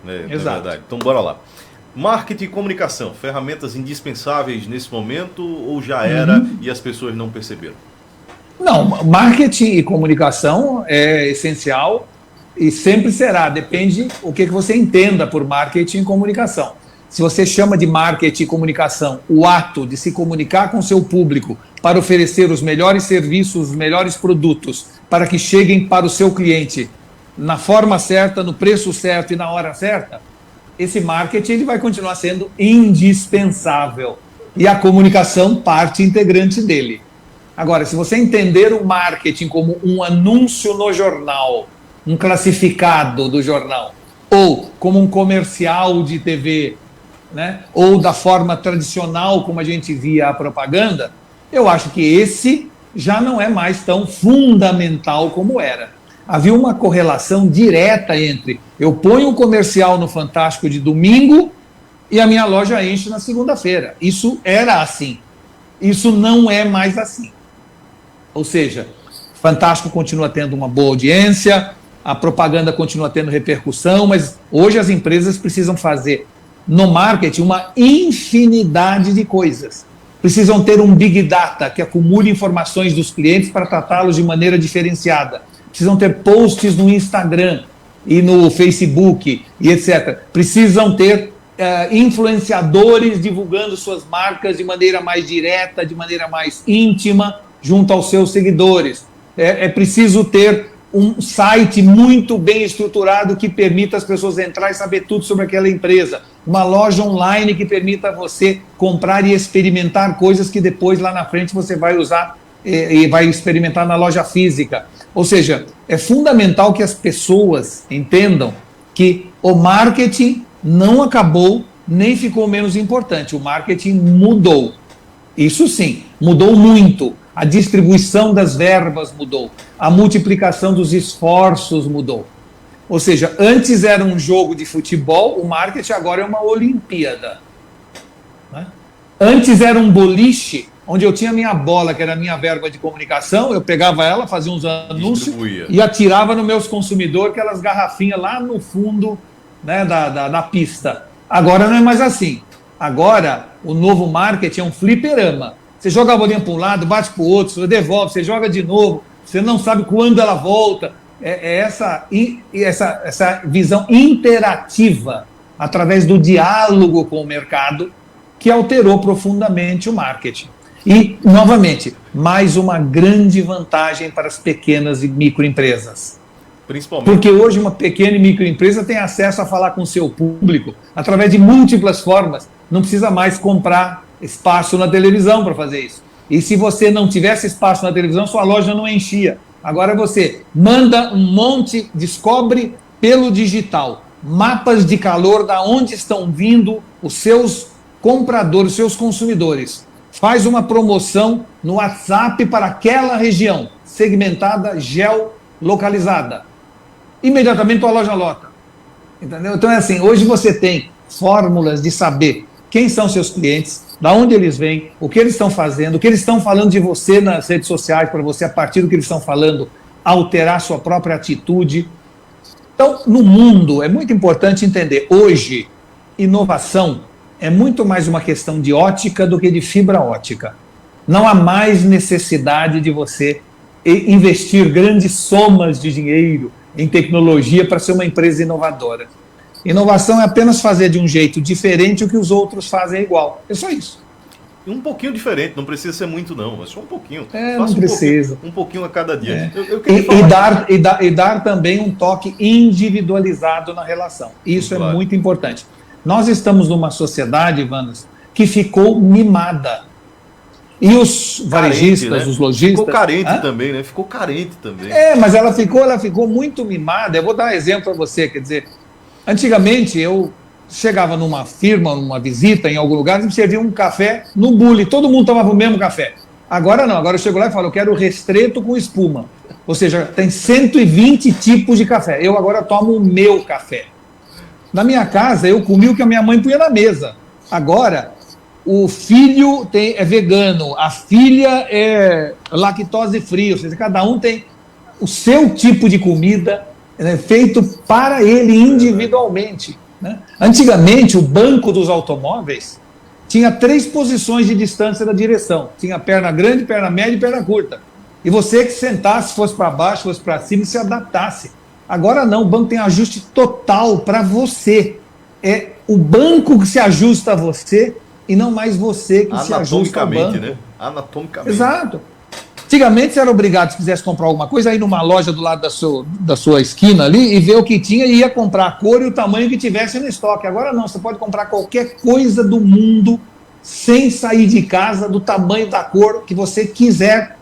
Né? Exato. É verdade. Então, bora lá. Marketing e comunicação, ferramentas indispensáveis nesse momento ou já era e as pessoas não perceberam? Não, marketing e comunicação é essencial e sempre será. Depende o que você entenda por marketing e comunicação. Se você chama de marketing e comunicação o ato de se comunicar com seu público para oferecer os melhores serviços, os melhores produtos, para que cheguem para o seu cliente na forma certa, no preço certo e na hora certa, esse marketing ele vai continuar sendo indispensável. E a comunicação parte integrante dele. Agora, se você entender o marketing como um anúncio no jornal, um classificado do jornal, ou como um comercial de TV, né, ou da forma tradicional como a gente via a propaganda, eu acho que esse já não é mais tão fundamental como era. Havia uma correlação direta entre eu ponho um comercial no Fantástico de domingo e a minha loja enche na segunda-feira. Isso era assim. Isso não é mais assim. Ou seja, Fantástico continua tendo uma boa audiência, a propaganda continua tendo repercussão, mas hoje as empresas precisam fazer no marketing uma infinidade de coisas. Precisam ter um Big Data que acumule informações dos clientes para tratá-los de maneira diferenciada. Precisam ter posts no Instagram e no Facebook e etc. Precisam ter influenciadores divulgando suas marcas de maneira mais direta, de maneira mais íntima, junto aos seus seguidores. É preciso ter um site muito bem estruturado que permita as pessoas entrar e saber tudo sobre aquela empresa. Uma loja online que permita você comprar e experimentar coisas que depois, lá na frente, você vai usar e vai experimentar na loja física. Ou seja, é fundamental que as pessoas entendam que o marketing não acabou, nem ficou menos importante. O marketing mudou. Isso sim, mudou muito. A distribuição das verbas mudou. A multiplicação dos esforços mudou. Ou seja, antes era um jogo de futebol, o marketing agora é uma Olimpíada. Né? Antes era um boliche, onde eu tinha minha bola, que era a minha verba de comunicação, eu pegava ela, fazia uns anúncios e atirava nos meus consumidores aquelas garrafinhas lá no fundo, né, da pista. Agora não é mais assim. Agora, o novo marketing é um fliperama. Você joga a bolinha para um lado, bate para o outro, você devolve, você joga de novo, você não sabe quando ela volta. Essa visão interativa, através do diálogo com o mercado, que alterou profundamente o marketing. E, novamente, mais uma grande vantagem para as pequenas e microempresas. Principalmente. Porque hoje uma pequena e microempresa tem acesso a falar com o seu público através de múltiplas formas. Não precisa mais comprar espaço na televisão para fazer isso. E se você não tivesse espaço na televisão, sua loja não enchia. Agora você manda um monte, descobre pelo digital mapas de calor da onde estão vindo os seus compradores, os seus consumidores. Faz uma promoção no WhatsApp para aquela região, segmentada, geolocalizada. Imediatamente a loja lota. Entendeu? Então é assim, hoje você tem fórmulas de saber quem são seus clientes, da onde eles vêm, o que eles estão fazendo, o que eles estão falando de você nas redes sociais, para você, a partir do que eles estão falando, alterar sua própria atitude. Então, no mundo, é muito importante entender, hoje, inovação é muito mais uma questão de ótica do que de fibra ótica. Não há mais necessidade de você investir grandes somas de dinheiro em tecnologia para ser uma empresa inovadora. Inovação é apenas fazer de um jeito diferente o que os outros fazem igual. É só isso. Um pouquinho diferente, não precisa ser muito não, é só um pouquinho. Não precisa. Um pouquinho a cada dia. Dar também um toque individualizado na relação. Isso claro. É muito importante. Nós estamos numa sociedade, Vanas, que ficou mimada. E os varejistas, carente, né? Os lojistas... Ficou carente também, né? Ficou carente também. Mas ela ficou muito mimada. Eu vou dar um exemplo para você, quer dizer... Antigamente, eu chegava numa firma, numa visita, em algum lugar, e me servia um café no bule. Todo mundo tomava o mesmo café. Agora não, agora eu chego lá e falo, eu quero restreto com espuma. Ou seja, tem 120 tipos de café. Eu agora tomo o meu café. Na minha casa, eu comi o que a minha mãe punha na mesa. Agora, o filho é vegano, a filha é lactose free, ou seja, cada um tem o seu tipo de comida, feito para ele individualmente. Né? Antigamente, o banco dos automóveis tinha 3 posições de distância da direção. Tinha perna grande, perna média e perna curta. E você que sentasse, fosse para baixo, fosse para cima e se adaptasse. Agora não, o banco tem ajuste total para você. É o banco que se ajusta a você e não mais você que se ajusta ao banco. Né? Anatomicamente. Exato. Antigamente você era obrigado, se quisesse comprar alguma coisa, ir numa loja do lado da sua esquina ali e ver o que tinha e ia comprar a cor e o tamanho que tivesse no estoque. Agora não, você pode comprar qualquer coisa do mundo sem sair de casa, do tamanho da cor que você quiser,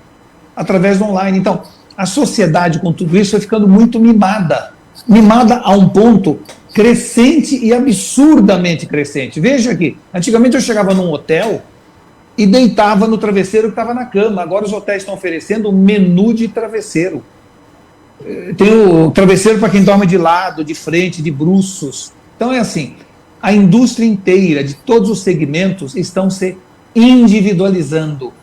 através do online. Então, a sociedade com tudo isso foi ficando muito mimada. Mimada a um ponto crescente e absurdamente crescente. Veja aqui, antigamente eu chegava num hotel e deitava no travesseiro que estava na cama. Agora os hotéis estão oferecendo um menu de travesseiro. Tem o travesseiro para quem dorme de lado, de frente, de bruços. Então é assim, a indústria inteira, de todos os segmentos, estão se individualizando.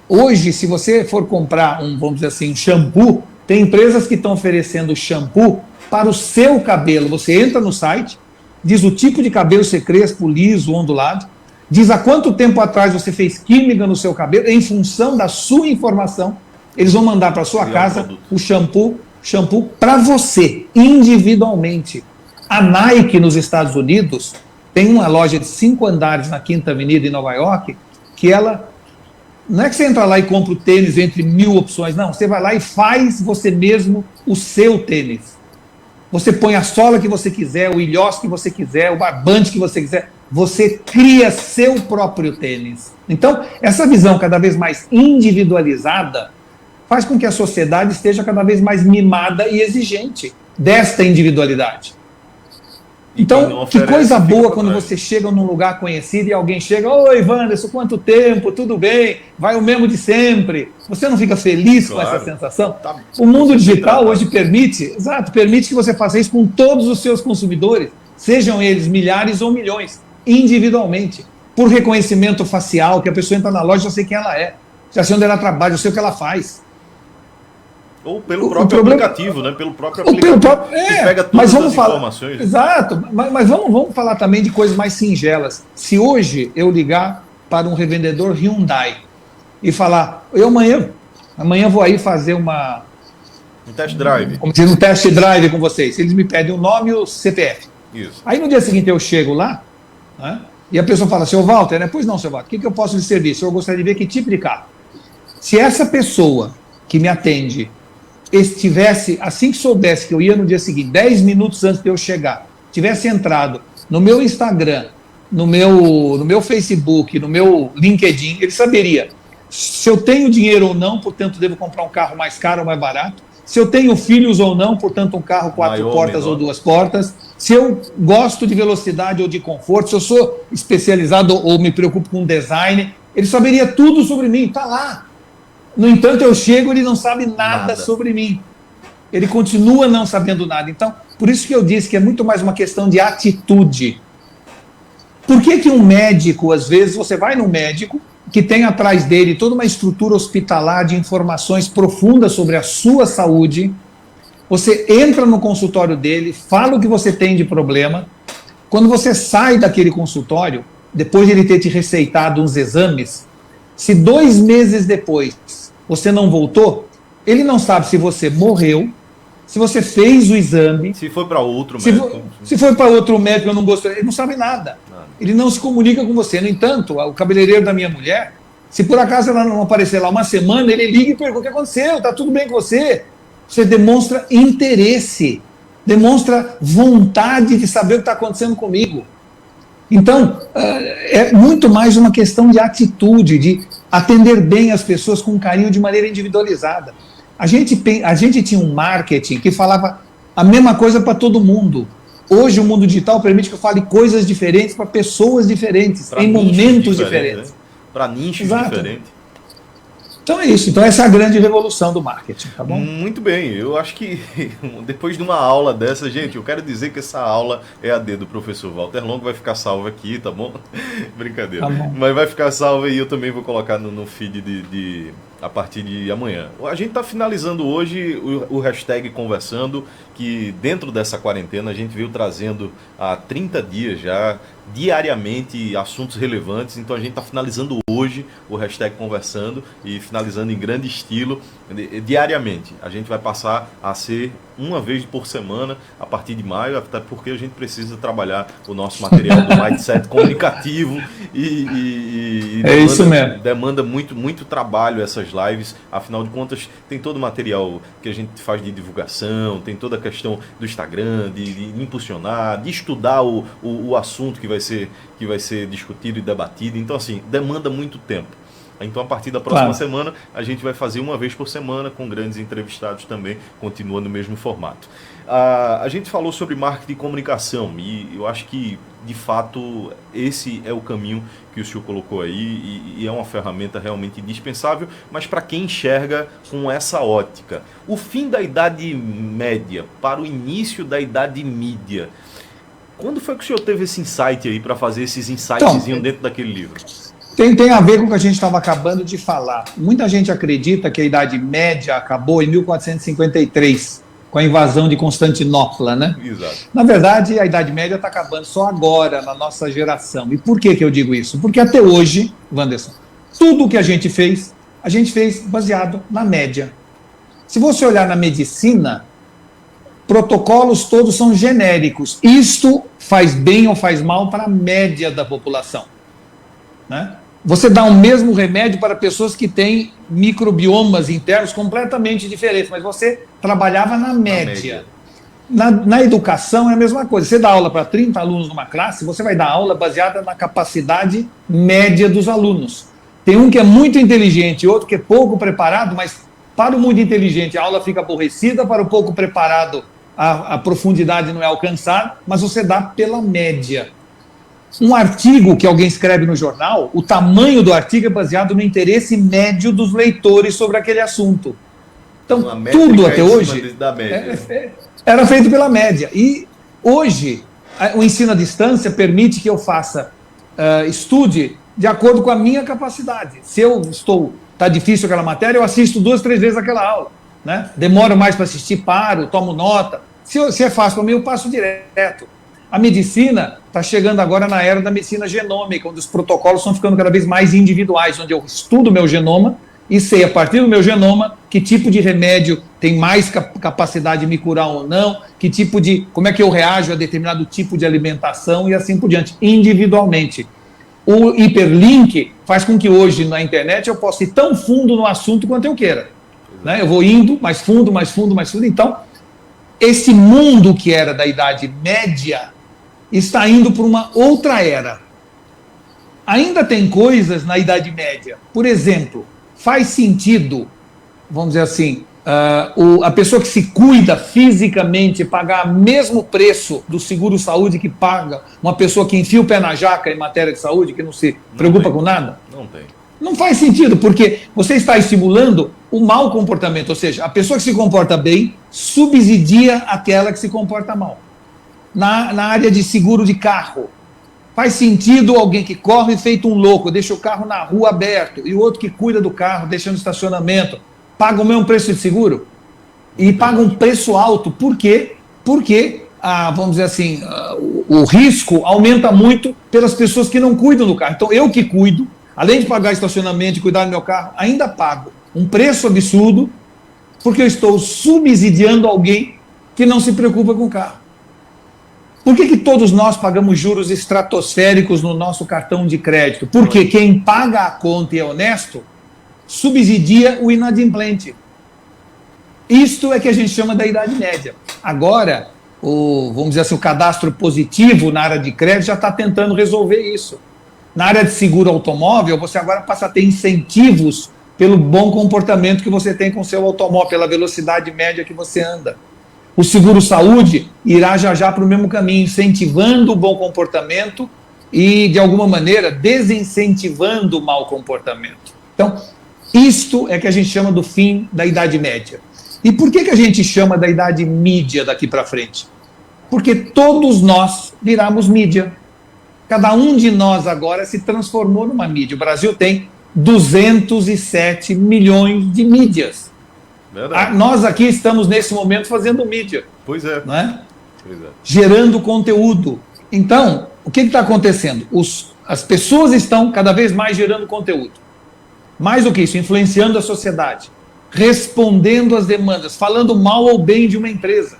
Hoje, se você for comprar vamos dizer assim, um shampoo, tem empresas que estão oferecendo shampoo para o seu cabelo. Você entra no site, diz o tipo de cabelo, se crespo, liso, ondulado, diz há quanto tempo atrás você fez química no seu cabelo, em função da sua informação, eles vão mandar para sua casa o shampoo para você, individualmente. A Nike, nos Estados Unidos, tem uma loja de 5 andares na Quinta Avenida, em Nova York, que ela... Não é que você entra lá e compra o tênis entre 1000 opções, não. Você vai lá e faz você mesmo o seu tênis. Você põe a sola que você quiser, o ilhós que você quiser, o barbante que você quiser. Você cria seu próprio tênis. Então, essa visão cada vez mais individualizada faz com que a sociedade esteja cada vez mais mimada e exigente desta individualidade. Então, que coisa boa quando você chega num lugar conhecido e alguém chega: oi, Wanderson, quanto tempo, tudo bem? Vai o mesmo de sempre. Você não fica feliz com essa sensação? O mundo digital hoje permite que você faça isso com todos os seus consumidores, sejam eles milhares ou milhões, individualmente, por reconhecimento facial, que a pessoa entra na loja, eu sei quem ela é, já sei onde ela trabalha, eu sei o que ela faz. Ou pelo próprio aplicativo, né? Pelo próprio aplicativo que pega todas as informações. Exato, mas vamos falar também de coisas mais singelas. Se hoje eu ligar para um revendedor Hyundai e falar: eu amanhã vou aí fazer um test drive. Como dizer, um test drive com vocês. Eles me pedem o nome e o CPF. Isso. Aí no dia seguinte eu chego lá, né, e a pessoa fala: seu Walter, né? Pois não, seu Walter, o que eu posso lhe servir? Eu gostaria de ver que tipo de carro. Se essa pessoa que me atende estivesse, assim que soubesse que eu ia no dia seguinte, 10 minutos antes de eu chegar, tivesse entrado no meu Instagram, no meu Facebook, no meu LinkedIn, ele saberia se eu tenho dinheiro ou não, portanto devo comprar um carro mais caro ou mais barato, se eu tenho filhos ou não, portanto um carro 4 portas ou 2 portas, se eu gosto de velocidade ou de conforto, se eu sou especializado ou me preocupo com design, ele saberia tudo sobre mim, está lá. No entanto, eu chego e ele não sabe nada sobre mim. Ele continua não sabendo nada. Então, por isso que eu disse que é muito mais uma questão de atitude. Por que um médico, às vezes, você vai num médico que tem atrás dele toda uma estrutura hospitalar de informações profundas sobre a sua saúde, você entra no consultório dele, fala o que você tem de problema, quando você sai daquele consultório, depois de ele ter te receitado uns exames, se 2 meses depois você não voltou, ele não sabe se você morreu, se você fez o exame. Se foi para outro médico. Se foi para outro médico, eu não gostei. Ele não sabe nada. Ele não se comunica com você. No entanto, o cabeleireiro da minha mulher, se por acaso ela não aparecer lá uma semana, ele liga e pergunta: o que aconteceu? Está tudo bem com você? Você demonstra interesse, demonstra vontade de saber o que está acontecendo comigo. Então, é muito mais uma questão de atitude, de atender bem as pessoas com carinho de maneira individualizada. A gente tinha um marketing que falava a mesma coisa para todo mundo. Hoje o mundo digital permite que eu fale coisas diferentes para pessoas diferentes, em momentos diferentes. Né? Para nichos diferentes. Então é isso. Então essa é a grande revolução do marketing, tá bom? Muito bem. Eu acho que depois de uma aula dessa, gente, eu quero dizer que essa aula EAD do professor Walter Longo vai ficar salva aqui, tá bom? Brincadeira. Tá bom. Mas vai ficar salva e eu também vou colocar no feed a partir de amanhã. A gente está finalizando hoje o hashtag Conversando, que dentro dessa quarentena a gente veio trazendo há 30 dias já, diariamente, assuntos relevantes. Então a gente está finalizando hoje o hashtag Conversando e finalizando em grande estilo, diariamente. A gente vai passar a ser uma vez por semana a partir de maio, até porque a gente precisa trabalhar o nosso material do mindset comunicativo e isso mesmo. Demanda muito trabalho essas lives. Afinal de contas, tem todo o material que a gente faz de divulgação, tem toda a questão do Instagram, de impulsionar, de estudar o assunto que vai ser discutido e debatido. Então, assim, demanda muito tempo. Então, a partir da próxima semana, a gente vai fazer uma vez por semana, com grandes entrevistados também, continua no mesmo formato. A gente falou sobre marketing e comunicação, e eu acho que, de fato, esse é o caminho que o senhor colocou aí, e é uma ferramenta realmente indispensável, mas para quem enxerga com essa ótica. O fim da Idade Média para o início da Idade Mídia, quando foi que o senhor teve esse insight aí para fazer esses insightzinhos dentro daquele livro? Tem a ver com o que a gente estava acabando de falar. Muita gente acredita que a Idade Média acabou em 1453, com a invasão de Constantinopla, né? Exato. Na verdade, a Idade Média está acabando só agora, na nossa geração. E por que eu digo isso? Porque até hoje, Wanderson, tudo o que a gente fez baseado na média. Se você olhar na medicina, protocolos todos são genéricos. Isto faz bem ou faz mal para a média da população, né? Você dá o mesmo remédio para pessoas que têm microbiomas internos completamente diferentes, mas você trabalhava na média. Na educação é a mesma coisa. Você dá aula para 30 alunos numa classe, você vai dar aula baseada na capacidade média dos alunos. Tem um que é muito inteligente e outro que é pouco preparado, mas para o muito inteligente a aula fica aborrecida, para o pouco preparado a profundidade não é alcançada, mas você dá pela média. Um artigo que alguém escreve no jornal, o tamanho do artigo é baseado no interesse médio dos leitores sobre aquele assunto. Então, tudo até hoje era feito pela média. E hoje, o ensino à distância permite que eu estude de acordo com a minha capacidade. Se está difícil aquela matéria, eu assisto 2, 3 vezes aquela aula, né? Demoro mais para assistir, paro, tomo nota. Se é fácil para mim, eu passo direto. A medicina está chegando agora na era da medicina genômica, onde os protocolos estão ficando cada vez mais individuais, onde eu estudo o meu genoma e sei, a partir do meu genoma, que tipo de remédio tem mais capacidade de me curar ou não, como é que eu reajo a determinado tipo de alimentação e assim por diante, individualmente. O hiperlink faz com que hoje, na internet, eu possa ir tão fundo no assunto quanto eu queira, né? Eu vou indo mais fundo, mais fundo, mais fundo. Então, esse mundo que era da Idade Média está indo para uma outra era. Ainda tem coisas na Idade Média. Por exemplo, faz sentido, vamos dizer assim, a pessoa que se cuida fisicamente pagar o mesmo preço do seguro-saúde que paga uma pessoa que enfia o pé na jaca em matéria de saúde, que não se preocupa com nada? Não tem. Não faz sentido, porque você está estimulando o mau comportamento, ou seja, a pessoa que se comporta bem subsidia aquela que se comporta mal. Na área de seguro de carro, faz sentido alguém que corre feito um louco, deixa o carro na rua aberto, e o outro que cuida do carro, deixa no estacionamento, paga o mesmo preço de seguro? E paga um preço alto. Por quê? Porque, vamos dizer assim, o risco aumenta muito pelas pessoas que não cuidam do carro. Então, eu que cuido, além de pagar estacionamento e cuidar do meu carro, ainda pago um preço absurdo, porque eu estou subsidiando alguém que não se preocupa com o carro. Por que todos nós pagamos juros estratosféricos no nosso cartão de crédito? Porque quem paga a conta e é honesto, subsidia o inadimplente. Isto é que a gente chama da Idade Média. Agora, vamos dizer assim, o cadastro positivo na área de crédito já está tentando resolver isso. Na área de seguro automóvel, você agora passa a ter incentivos pelo bom comportamento que você tem com o seu automóvel, pela velocidade média que você anda. O seguro-saúde irá já para o mesmo caminho, incentivando o bom comportamento e, de alguma maneira, desincentivando o mau comportamento. Então, isto é que a gente chama do fim da Idade Média. E por que a gente chama da Idade Mídia daqui para frente? Porque todos nós viramos mídia. Cada um de nós agora se transformou numa mídia. O Brasil tem 207 milhões de mídias. Nós aqui estamos, nesse momento, fazendo mídia. Pois é. Não é? Pois é. Gerando conteúdo. Então, o que está acontecendo? As pessoas estão cada vez mais gerando conteúdo. Mais do que isso, influenciando a sociedade, respondendo às demandas, falando mal ou bem de uma empresa.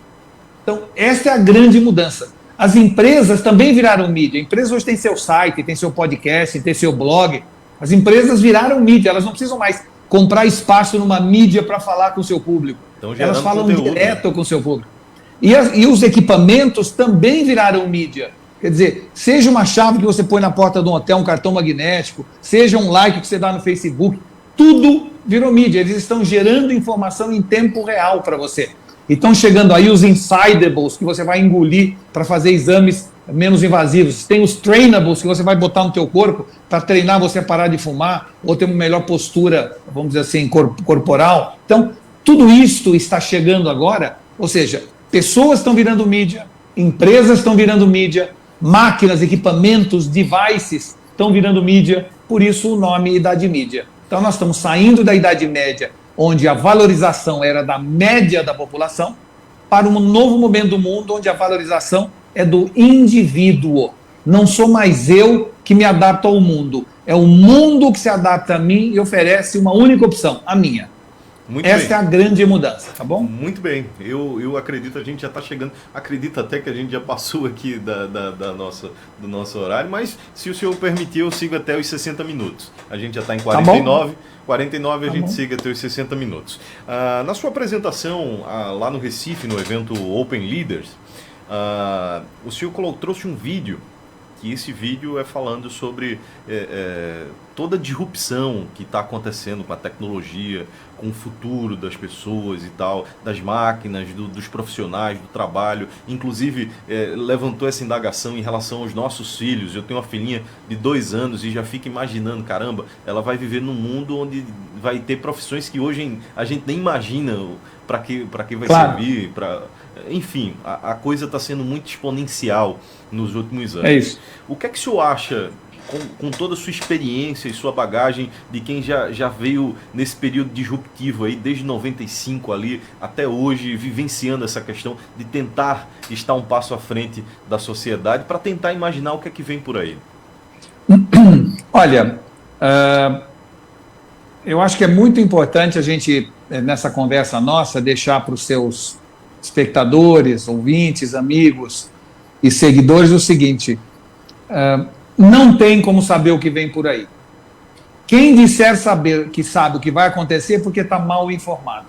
Então, essa é a grande mudança. As empresas também viraram mídia. A empresa hoje tem seu site, tem seu podcast, tem seu blog. As empresas viraram mídia, elas não precisam mais comprar espaço numa mídia para falar com o seu público. Elas falam direto com o seu público. E os equipamentos também viraram mídia. Quer dizer, seja uma chave que você põe na porta de um hotel, um cartão magnético, seja um like que você dá no Facebook, tudo virou mídia. Eles estão gerando informação em tempo real para você. E estão chegando aí os insidables, que você vai engolir para fazer exames menos invasivos. Tem os trainables, que você vai botar no teu corpo para treinar você a parar de fumar ou ter uma melhor postura, vamos dizer assim, corporal. Então, tudo isso está chegando agora, ou seja, pessoas estão virando mídia, empresas estão virando mídia, máquinas, equipamentos, devices estão virando mídia, por isso o nome Idade Mídia. Então nós estamos saindo da Idade Média, onde a valorização era da média da população, para um novo momento do mundo, onde a valorização é do indivíduo. Não sou mais eu que me adapto ao mundo, é o mundo que se adapta a mim e oferece uma única opção, a minha. Essa é a grande mudança, tá bom? Muito bem, eu acredito, a gente já está chegando, acredito até que a gente já passou aqui do nosso horário, mas se o senhor permitir, eu sigo até os 60 minutos. A gente já está em 49, 49 a gente siga até os 60 minutos. Na sua apresentação lá no Recife, no evento Open Leaders, o senhor trouxe um vídeo, que esse vídeo é falando sobre toda a disrupção que está acontecendo com a tecnologia, com o futuro das pessoas e tal, das máquinas, dos profissionais, do trabalho. Inclusive, levantou essa indagação em relação aos nossos filhos. Eu tenho uma filhinha de 2 anos e já fico imaginando, caramba, ela vai viver num mundo onde vai ter profissões que hoje a gente nem imagina para que vai servir, enfim, a coisa está sendo muito exponencial nos últimos anos. É isso. O que é que o senhor acha, com toda a sua experiência e sua bagagem de quem já veio nesse período disruptivo aí, desde 95 ali até hoje, vivenciando essa questão de tentar estar um passo à frente da sociedade, para tentar imaginar o que é que vem por aí? Olha, eu acho que é muito importante a gente, nessa conversa nossa, deixar para os seus espectadores, ouvintes, amigos e seguidores o seguinte: não tem como saber o que vem por aí. Quem disser saber que sabe o que vai acontecer é porque está mal informado.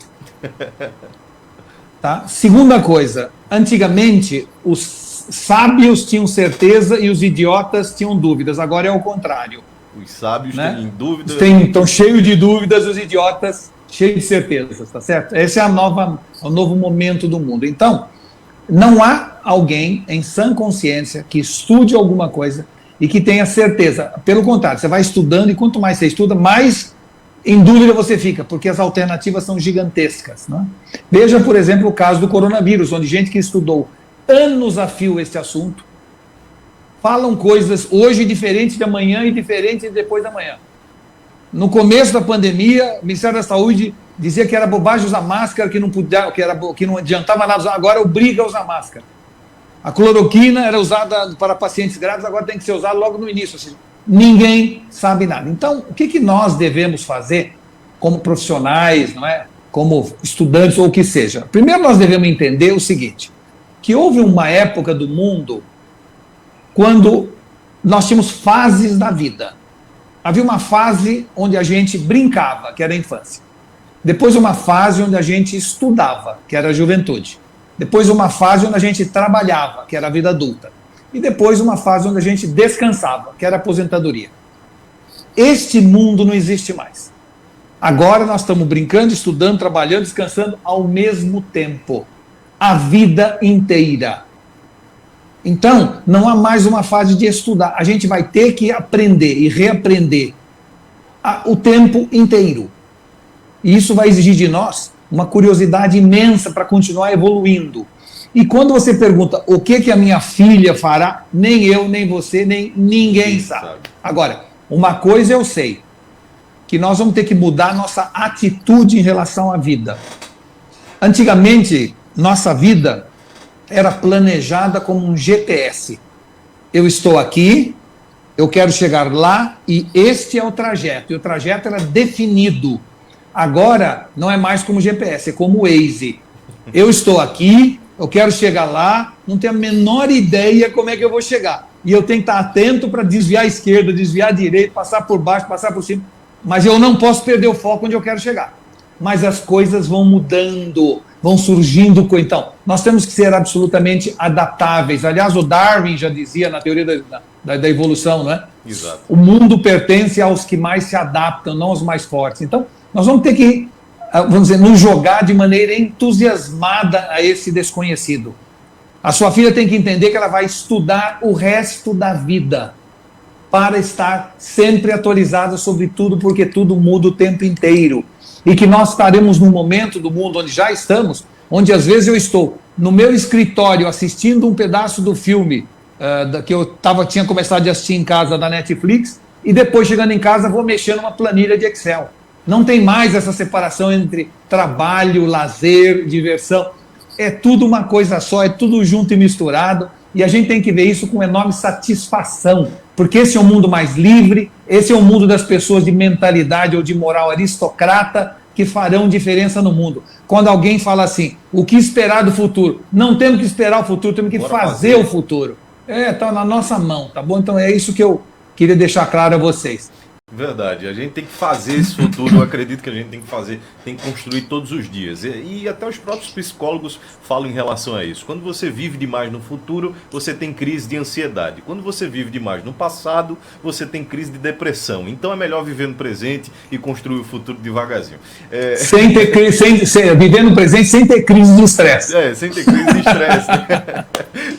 Tá? Segunda coisa, antigamente os sábios tinham certeza e os idiotas tinham dúvidas, agora é o contrário. Os sábios têm dúvidas. Estão cheios de dúvidas, os idiotas cheios de certezas, tá certo? Esse é o novo momento do mundo. Então, não há alguém em sã consciência que estude alguma coisa e que tenha certeza. Pelo contrário, você vai estudando e quanto mais você estuda, mais em dúvida você fica, porque as alternativas são gigantescas. Né? Veja, por exemplo, o caso do coronavírus, onde gente que estudou anos a fio este assunto, falam coisas hoje diferentes de amanhã e diferentes de depois da manhã. No começo da pandemia, o Ministério da Saúde dizia que era bobagem usar máscara, que não adiantava nada usar, agora obriga a usar máscara. A cloroquina era usada para pacientes graves, agora tem que ser usada logo no início. Ou seja, ninguém sabe nada. Então, o que nós devemos fazer como profissionais, não é? Como estudantes ou o que seja? Primeiro, nós devemos entender o seguinte, que houve uma época do mundo quando nós tínhamos fases da vida. Havia uma fase onde a gente brincava, que era a infância. Depois uma fase onde a gente estudava, que era a juventude. Depois uma fase onde a gente trabalhava, que era a vida adulta. E depois uma fase onde a gente descansava, que era a aposentadoria. Este mundo não existe mais. Agora nós estamos brincando, estudando, trabalhando, descansando ao mesmo tempo. A vida inteira. Então, não há mais uma fase de estudar. A gente vai ter que aprender e reaprender o tempo inteiro. E isso vai exigir de nós uma curiosidade imensa para continuar evoluindo. E quando você pergunta o que a minha filha fará, nem eu, nem você, nem ninguém sabe. Agora, uma coisa eu sei, que nós vamos ter que mudar nossa atitude em relação à vida. Antigamente, nossa vida era planejada como um GPS. Eu estou aqui, eu quero chegar lá e este é o trajeto. E o trajeto era definido. Agora não é mais como GPS, é como o Waze. Eu estou aqui, eu quero chegar lá, não tenho a menor ideia como é que eu vou chegar. E eu tenho que estar atento para desviar à esquerda, desviar à direita, passar por baixo, passar por cima. Mas eu não posso perder o foco onde eu quero chegar. mas as coisas vão mudando, vão surgindo. Então, nós temos que ser absolutamente adaptáveis. Aliás, o Darwin já dizia na teoria da evolução, né? Exato. O mundo pertence aos que mais se adaptam, não aos mais fortes. Então, nós vamos ter que, vamos dizer, nos jogar de maneira entusiasmada a esse desconhecido. A sua filha tem que entender que ela vai estudar o resto da vida para estar sempre atualizada sobre tudo, porque tudo muda o tempo inteiro. E que nós estaremos num momento do mundo onde já estamos, onde às vezes eu estou no meu escritório assistindo um pedaço do filme que eu tinha começado a assistir em casa da Netflix, e depois, chegando em casa, vou mexer numa planilha de Excel. Não tem mais essa separação entre trabalho, lazer, diversão. É tudo uma coisa só, é tudo junto e misturado, e a gente tem que ver isso com enorme satisfação, porque esse é um mundo mais livre, esse é um mundo das pessoas de mentalidade ou de moral aristocrata que farão diferença no mundo. Quando alguém fala assim, o que esperar do futuro? Não temos que esperar o futuro, temos que fazer o futuro. Está na nossa mão, tá bom? Então é isso que eu queria deixar claro a vocês. Verdade, a gente tem que fazer esse futuro, eu acredito que a gente tem que fazer, tem que construir todos os dias. E até os próprios psicólogos falam em relação a isso. Quando você vive demais no futuro, você tem crise de ansiedade. Quando você vive demais no passado, você tem crise de depressão. Então é melhor viver no presente e construir o futuro devagarzinho. Viver no presente sem ter crise de estresse. Sem ter crise de estresse.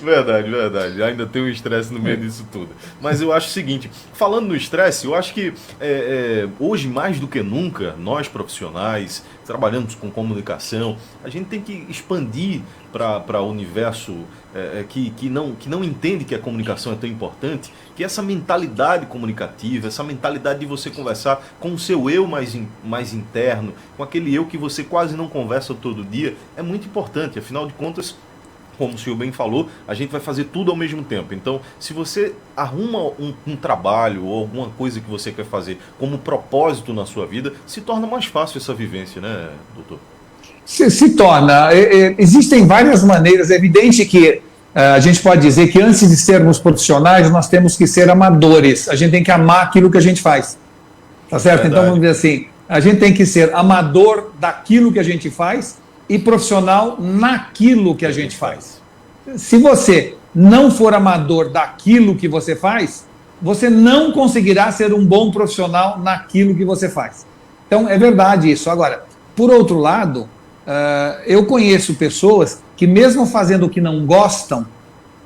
Verdade, verdade. Ainda tem um estresse no meio disso tudo. Mas eu acho o seguinte, falando no estresse, eu acho que hoje, mais do que nunca, nós profissionais, trabalhamos com comunicação, a gente tem que expandir para o universo que não entende que a comunicação é tão importante, que essa mentalidade comunicativa, essa mentalidade de você conversar com o seu eu mais interno, com aquele eu que você quase não conversa todo dia, é muito importante. Afinal de contas, como o senhor bem falou, a gente vai fazer tudo ao mesmo tempo. Então, se você arruma um trabalho ou alguma coisa que você quer fazer como propósito na sua vida, se torna mais fácil essa vivência, né, doutor? Se torna. Existem várias maneiras. É evidente que a gente pode dizer que antes de sermos profissionais, nós temos que ser amadores. A gente tem que amar aquilo que a gente faz. Tá certo? Verdade. Então, vamos dizer assim, a gente tem que ser amador daquilo que a gente faz e profissional naquilo que a gente faz. Se você não for amador daquilo que você faz, você não conseguirá ser um bom profissional naquilo que você faz. Então, é verdade isso. Agora, por outro lado, eu conheço pessoas que, mesmo fazendo o que não gostam,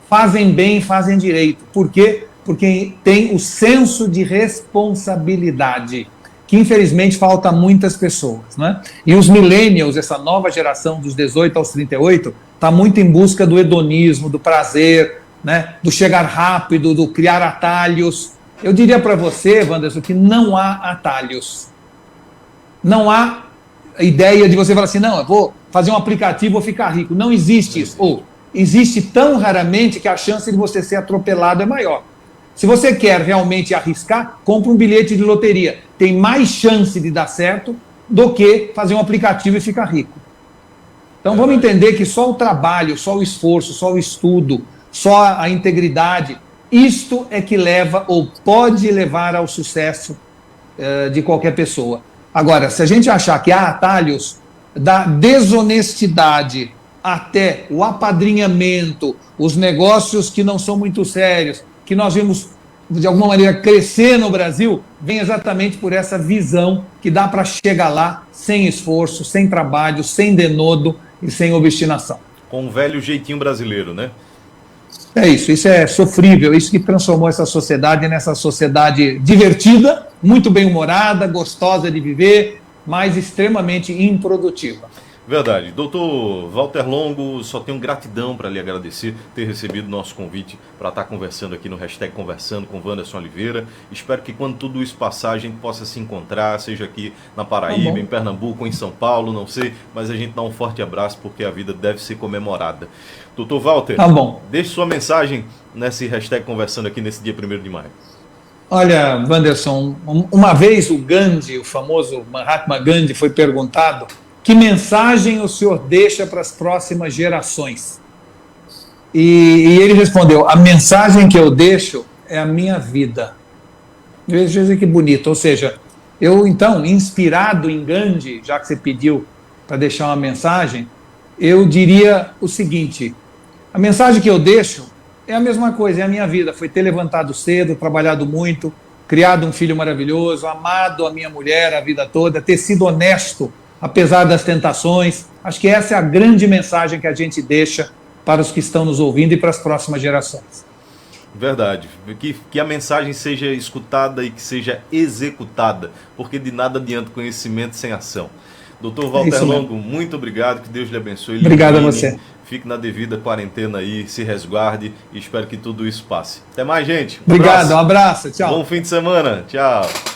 fazem bem, fazem direito. Por quê? Porque tem o senso de responsabilidade, que infelizmente falta a muitas pessoas, né? E os millennials, essa nova geração dos 18 aos 38, está muito em busca do hedonismo, do prazer, né? Do chegar rápido, do criar atalhos. Eu diria para você, Wanderson, que não há atalhos. Não há ideia de você falar assim, não, eu vou fazer um aplicativo, vou ficar rico. Não existe isso. Ou existe tão raramente que a chance de você ser atropelado é maior. Se você quer realmente arriscar, compre um bilhete de loteria. Tem mais chance de dar certo do que fazer um aplicativo e ficar rico. Então vamos entender que só o trabalho, só o esforço, só o estudo, só a integridade, isto é que leva ou pode levar ao sucesso de qualquer pessoa. Agora, se a gente achar que há atalhos da desonestidade até o apadrinhamento, os negócios que não são muito sérios, que nós vimos, de alguma maneira, crescer no Brasil, vem exatamente por essa visão que dá para chegar lá sem esforço, sem trabalho, sem denodo e sem obstinação. Com o velho jeitinho brasileiro, né? É isso é sofrível, isso que transformou essa sociedade nessa sociedade divertida, muito bem-humorada, gostosa de viver, mas extremamente improdutiva. Verdade. Doutor Walter Longo, só tenho gratidão para lhe agradecer ter recebido o nosso convite para estar conversando aqui no hashtag Conversando com Wanderson Oliveira. Espero que quando tudo isso passar a gente possa se encontrar, seja aqui na Paraíba, em Pernambuco, em São Paulo, não sei, mas a gente dá um forte abraço porque a vida deve ser comemorada. Doutor Walter, deixe sua mensagem nesse hashtag Conversando aqui nesse dia 1º de maio. Olha, Wanderson, uma vez o Gandhi, o famoso Mahatma Gandhi, foi perguntado: que mensagem o senhor deixa para as próximas gerações? E ele respondeu: a mensagem que eu deixo é a minha vida. Veja que bonito, ou seja, Eu, então, inspirado em Gandhi, já que você pediu para deixar uma mensagem, eu diria o seguinte: a mensagem que eu deixo é a mesma coisa, é a minha vida. Foi ter levantado cedo, trabalhado muito, criado um filho maravilhoso, amado a minha mulher a vida toda, ter sido honesto, apesar das tentações. Acho que essa é a grande mensagem que a gente deixa para os que estão nos ouvindo e para as próximas gerações. Verdade. Que a mensagem seja escutada e que seja executada, porque de nada adianta conhecimento sem ação. Doutor Walter Longo, muito obrigado, que Deus lhe abençoe. Obrigado a você. Fique na devida quarentena aí, se resguarde e espero que tudo isso passe. Até mais, gente. Obrigado, um abraço, tchau. Bom fim de semana, tchau.